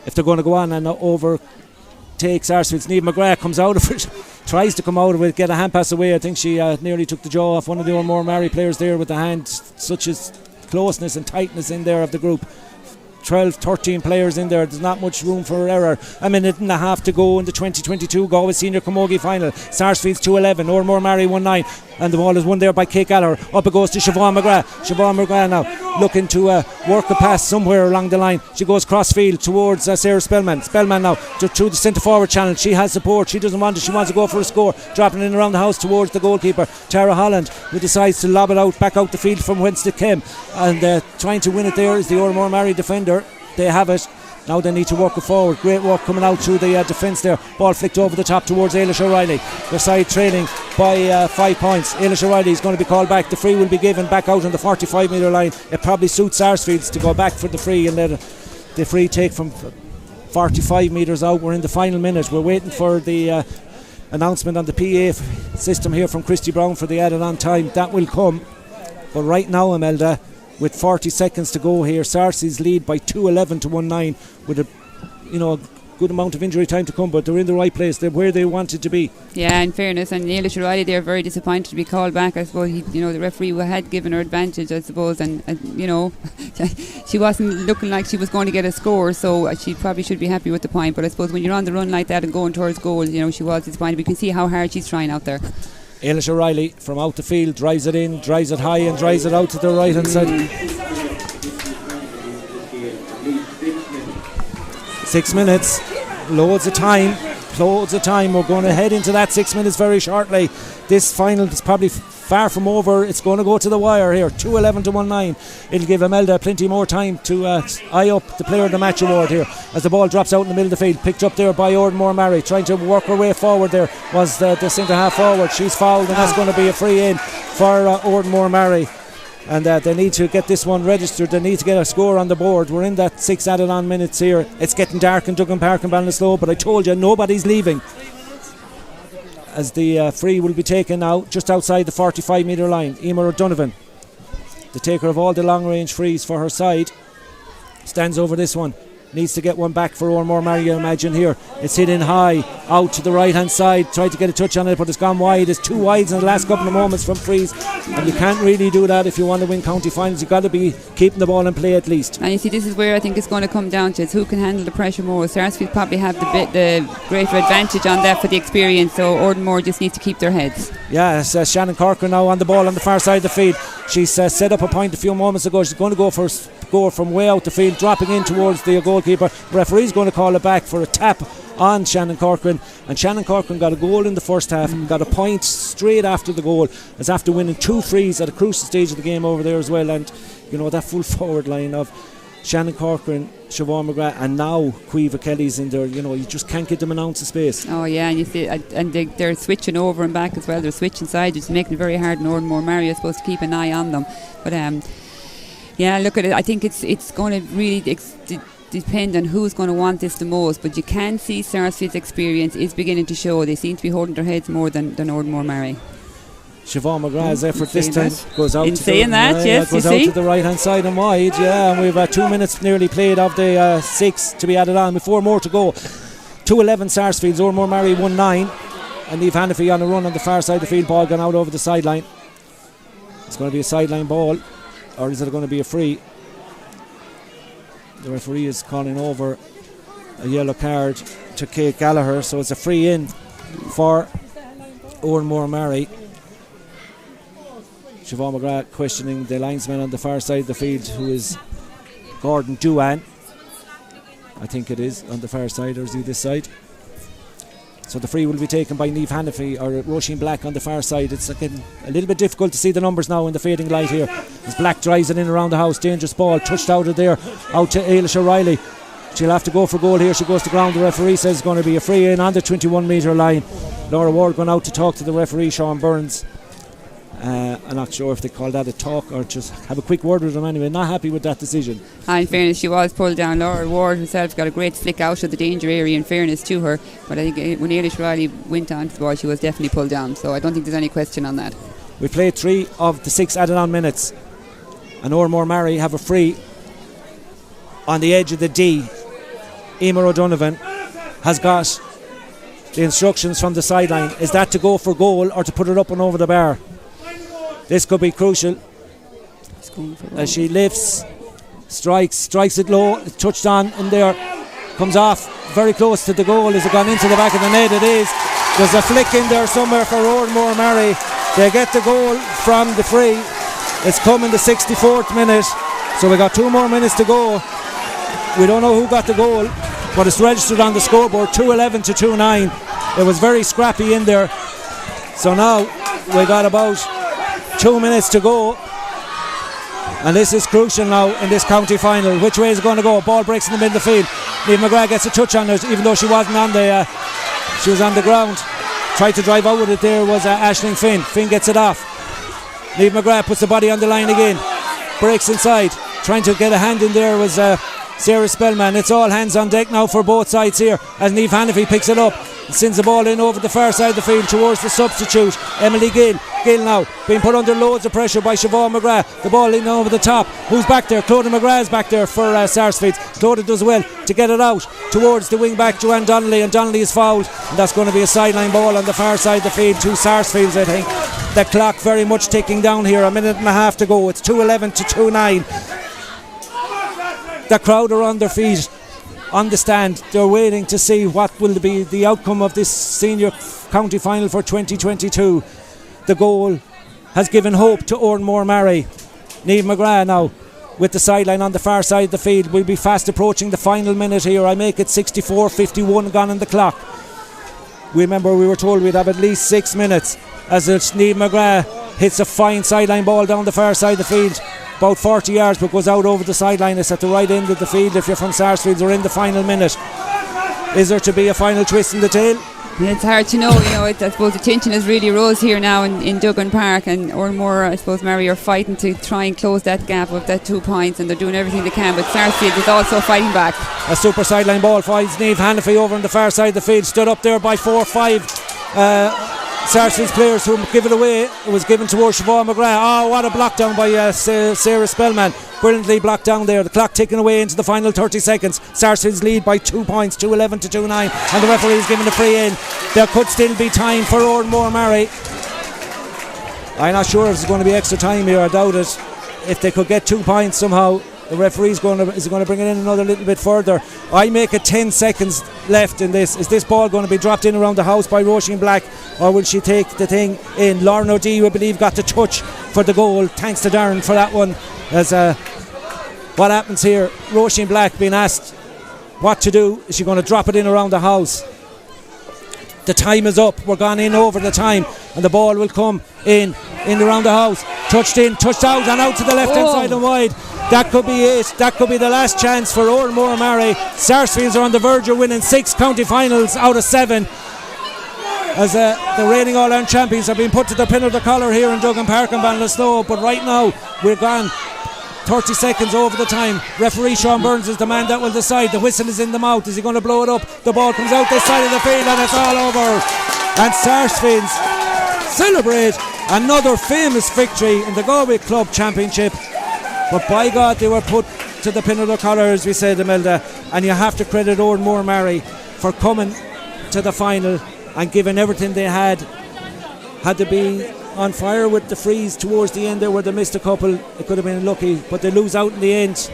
if they're going to go on and overtake Sarsfields. Niamh McGrath comes out of it, tries to come out of it, get a hand pass away. I think she nearly took the jaw off one of the Ornamore Maree players there with the hand. Such as closeness and tightness in there of the group. 12, 13 players in there. There's not much room for error. A minute and a half to go in the 2022 Galway Senior Camogie final. Sarsfields 2-11, Ornamore Maree 1-9, and the ball is won there by Kate Gallagher. Up it goes to Siobhan McGrath. Siobhan McGrath now looking to work a pass somewhere along the line. She goes cross field towards Sarah Spellman. Spellman now through the centre forward channel. She has support. She doesn't want it. She wants to go for a score. Dropping in around the house towards the goalkeeper, Tara Holland, who decides to lob it out back out the field from whence it came. And trying to win it there is the Ornamore Maree defender. They have it. Now they need to work it forward. Great work coming out through the defence there. Ball flicked over the top towards Ailish O'Reilly. Their side trailing by 5 points. Ailish O'Reilly is going to be called back. The free will be given back out on the 45 metre line. It probably suits Sarsfields to go back for the free and let the free take from 45 metres out. We're in the final minute. We're waiting for the announcement on the PA system here from Christy Brown for the added on time. That will come. But right now, Imelda, with 40 seconds to go here, Sarsfields lead by 2-11 to 1-9 with a good amount of injury time to come, but they're in the right place. They're where they wanted to be. Yeah, in fairness, and Ailish O'Reilly, they're very disappointed to be called back. I suppose the referee had given her advantage, I suppose, and she wasn't looking like she was going to get a score, so she probably should be happy with the point. But I suppose when you're on the run like that and going towards goal, she was disappointed. We can see how hard she's trying out there. Ailish O'Reilly from out the field drives it in, drives it high and drives it out to the right hand side. 6 minutes, loads of time. We're going to head into that 6 minutes very shortly. This final is probably far from over. It's going to go to the wire here, 2-11 to 1-9. It'll give Imelda plenty more time to eye up the player of the match award here as the ball drops out in the middle of the field, picked up there by Ornamore Maree, trying to work her way forward. There was the centre half forward. She's fouled, and that's going to be a free in for Ornamore Maree. And they need to get this one registered. They need to get a score on the board. We're in that 6 added on minutes here. It's getting dark in Duggan Park and Ballinasloe, but I told you nobody's leaving, as the free will be taken now just outside the 45 metre line. Emer O'Donovan, the taker of all the long range frees for her side, stands over this one. Needs to get one back for Ornamore Maree, I imagine here. It's hit in high, out to the right hand side. Tried to get a touch on it, but it's gone wide. It's 2 wides in the last couple of moments from frees, and you can't really do that if you want to win county finals. You've got to be keeping the ball in play at least. And you see, this is where I think it's going to come down to. It's who can handle the pressure more. Sarsfield probably have the greater advantage on that for the experience, so Ornamore just needs to keep their heads. Yeah, it's Shannon Corcoran now on the ball on the far side of the field. She's set up a point a few moments ago. She's going to go for a score from way out the field, dropping in towards the goalkeeper. The referee's going to call it back for a tap on Shannon Corcoran, and Shannon Corcoran got a goal in the first half and got a point straight after the goal, as after winning 2 frees at a crucial stage of the game over there as well. And that full forward line of Shannon Corcoran, Siobhan McGrath, and now Caoimhe Kelly's in there. You just can't get them an ounce of space. Oh yeah, and you see, and they're switching over and back as well. They're switching sides, it's making it very hard. And Ornamore Maree is supposed to keep an eye on them, but yeah, look at it. I think it's going to really depend on who's going to want this the most, but you can see Sarsfield's experience is beginning to show. They seem to be holding their heads more than Ornamore Maree. Siobhan McGrath's effort this time goes out to the right hand side and wide, and we've 2 minutes nearly played of the 6 to be added on, with 4 more to go. 2-11 Sarsfields, Ornamore Maree 1-9, and Niamh Hannafy on a run on the far side of the field. Ball gone out over the sideline. It's going to be a sideline ball, or is it going to be a free? The referee is calling over a yellow card to Kate Gallagher, so it's a free in for Ornamore Maree. Siobhan McGrath questioning the linesman on the far side of the field, who is Gordon Duan. I think it is on the far side, or is he this side? So the free will be taken by Niamh Hannafy or Roisin Black on the far side. It's getting a little bit difficult to see the numbers now in the fading light here, as Black drives it in around the house. Dangerous ball touched out of there, out to Ailish O'Reilly. She'll have to go for goal here. She goes to ground. The referee says it's going to be a free in on the 21 metre line. Laura Ward going out to talk to the referee, Sean Burns. I'm not sure if they call that a talk or just have a quick word with him anyway. Not happy with that decision. In fairness, she was pulled down. Laura Ward herself got a great flick out of the danger area, in fairness to her, but I think when Ailish O'Reilly went on to the ball, she was definitely pulled down, so I don't think there's any question on that. We played 3 of the 6 added on minutes, and Ornamore Maree have a free on the edge of the D. Emer O'Donovan has got the instructions from the sideline. Is that to go for goal or to put it up and over the bar? This could be crucial as she lifts, strikes it low, it's touched on in there, comes off very close to the goal. Is it gone into the back of the net? It is. There's a flick in there somewhere for Ornamore Maree. They get the goal from the free. It's come in the 64th minute, so we got 2 more minutes to go. We don't know who got the goal, but it's registered on the scoreboard 2-11 to 2-9. It was very scrappy in there. So now we got about 2 minutes to go, and this is crucial now in this county final. Which way is it going to go? Ball breaks in the middle of the field. Niamh McGrath gets a touch on it, even though she wasn't on the she was on the ground. Tried to drive out with it there was Aisling Finn. Finn gets it off. Niamh McGrath puts the body on the line again, breaks inside, trying to get a hand in there was Sarah Spellman. It's all hands on deck now for both sides here as Niamh Hanafy picks it up and sends the ball in over the far side of the field towards the substitute Emily Gill. Gill now being put under loads of pressure by Siobhan McGrath. The ball in over the top. Who's back there? Clodagh McGrath's back there for Sarsfields. Clodagh does well to get it out towards the wing back Joanne Donnelly, and Donnelly is fouled, and that's going to be a sideline ball on the far side of the field to Sarsfields. I think the clock very much ticking down here, 1.5 minutes to go. It's 2-11 to 2-9. The crowd are on their feet on the stand. They're waiting to see what will be the outcome of this senior county final for 2022. The goal has given hope to Ornamore Maree. Niamh McGrath now with the sideline on the far side of the field. We'll be fast approaching the final minute here. I make it 64:51 gone on the clock. Remember, we were told we'd have at least 6 minutes as Niamh McGrath hits a fine sideline ball down the far side of the field, about 40 yards, but goes out over the sideline. It's at the right end of the field if you're from Sarsfields. We're in the final minute. Is there to be a final twist in the tail? It's hard to know, I suppose the tension has really rose here now in Duggan Park, and Ornamore, I suppose Maree are fighting to try and close that gap of that 2 points, and they're doing everything they can, but Sarsfields is also fighting back. A super sideline ball finds Niamh Hanafy over on the far side of the field, stood up there by 4 or 5 Sarsfields players who give it away. It was given towards Siobhan McGrath. Oh, what a block down by Sarah Spellman. Brilliantly blocked down there. The clock ticking away into the final 30 seconds. Sarsfields lead by 2 points, 2-11 to 2-9, and the referee is giving a free in. There could still be time for Ornamore Maree. I'm not sure if there's going to be extra time here. I doubt it. If they could get 2 points somehow, the referee is going to bring it in another little bit further. I make it 10 seconds left in this. Is this ball going to be dropped in around the house by Roisin Black, or will she take the thing in? Lauren O'Dea, we believe, got the touch for the goal. Thanks to Darren for that one. As what happens here, Roisin Black being asked what to do. Is she going to drop it in around the house? The time is up. We're gone in over the time, and the ball will come in around the house. Touched in, touched out, and out to the left hand side and wide. That could be it. That could be the last chance for Ornamore Maree. Sarsfields are on the verge of winning 6 county finals out of 7. As the reigning All-Ireland champions have been put to the pin of the collar here in Duggan Park and Ballinasloe. But right now, we're gone 30 seconds over the time. Referee Sean Burns is the man that will decide. The whistle is in the mouth. Is he going to blow it up? The ball comes out this side of the field and it's all over. And Sarsfields celebrate another famous victory in the Galway Club Championship. But by God, they were put to the pin of their collar, as we said, Imelda. And you have to credit Ornamore Maree for coming to the final and giving everything they had to be on fire with the freeze towards the end there where they missed a couple. It could have been lucky, but they lose out in the end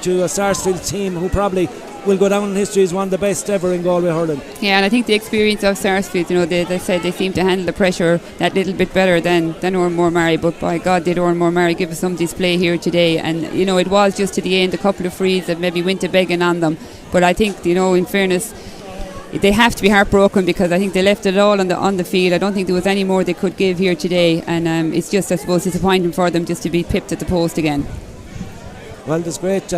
to a Sarsfields team who probably will go down in history as one of the best ever in Galway hurling. Yeah, and I think the experience of Sarsfields, they said they seem to handle the pressure that little bit better than Ornamore Maree, but by God did Ornamore Maree give us some display here today. And it was just to the end a couple of frees that maybe went to begging on them, but I think in fairness they have to be heartbroken because I think they left it all on the field. I don't think there was any more they could give here today, and it's just, I suppose, disappointing for them just to be pipped at the post again. Well, there's great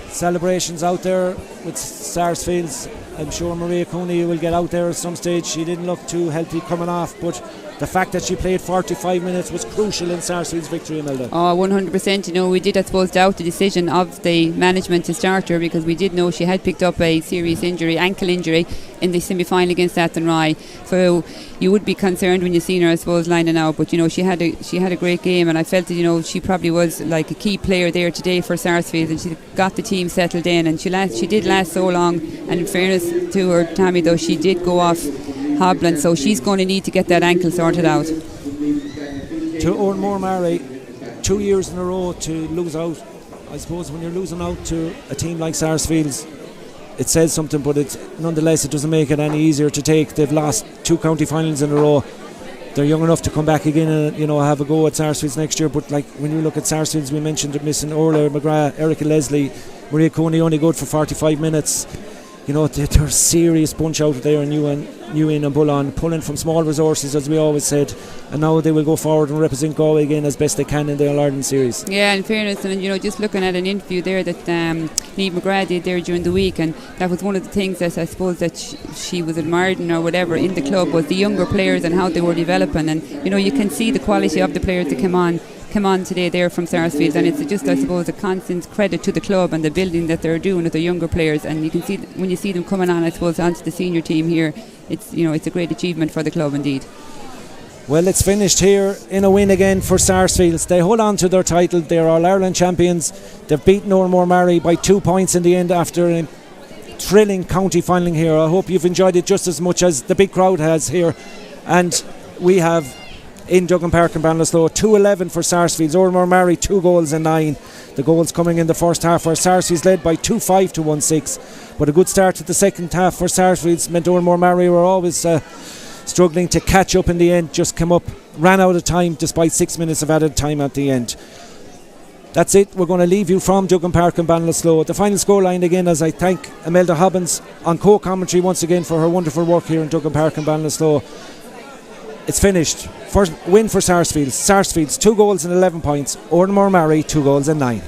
celebrations out there with Sarsfields. I'm sure Maria Cooney will get out there at some stage. She didn't look too healthy coming off, but the fact that she played 45 minutes was crucial in Sarsfields' victory, Imelda. Oh, 100%. We did, I suppose, doubt the decision of the management to start her because we did know she had picked up a serious injury, ankle injury, in the semi-final against Athenry. So you would be concerned when you seen her, I suppose, lining out. But she had a great game, and I felt that she probably was like a key player there today for Sarsfields, and she got the team settled in, and she did last so long. And in fairness to her, Tammy, though, she did go off hobbling, so she's going to need to get that ankle sorted out. To Ornamore Maree, 2 years in a row to lose out I suppose when you're losing out to a team like Sarsfields, it says something, but nonetheless it doesn't make it any easier to take. They've lost 2 county finals in a row. They're young enough to come back again and have a go at Sarsfields next year. But like when you look at Sarsfields, we mentioned missing Orla McGrath, Erica Leslie, Maree Coney only good for 45 minutes. They're a serious bunch out there in Ewan and Bullon, pulling from small resources, as we always said, and now they will go forward and represent Galway again as best they can in the All-Ireland series. Yeah, in fairness, and just looking at an interview there that Niamh McGrath did there during the week, and that was one of the things that I suppose that she was admiring or whatever in the club, was the younger players and how they were developing, and you can see the quality of the players that come on today there from Sarsfields, and it's just, I suppose, a constant credit to the club and the building that they're doing with the younger players. And you can see when you see them coming on, I suppose, onto the senior team here, it's a great achievement for the club indeed. Well, it's finished here in a win again for Sarsfields. They hold on to their title. They're All-Ireland champions. They've beaten Ornamore Maree by 2 points in the end after a thrilling county final here. I hope you've enjoyed it just as much as the big crowd has here. And we have in Duggan Park and Ballinasloe 2-11 for Sarsfields. Ornamore Maree 2 goals and 9. The goals coming in the first half, where Sarsfields led by 2-5 to 1-6. But a good start to the second half for Sarsfields meant Ornamore Maree were always struggling to catch up in the end. Just came up, ran out of time despite 6 minutes of added time at the end. That's it. We're going to leave you from Duggan Park and Ballinasloe. The final scoreline again, as I thank Imelda Hobbins on co-commentary once again for her wonderful work here in Duggan Park and Ballinasloe. It's finished. First win for Sarsfields. Sarsfields 2 goals and 11 points. Ornamore Maree 2 goals and 9.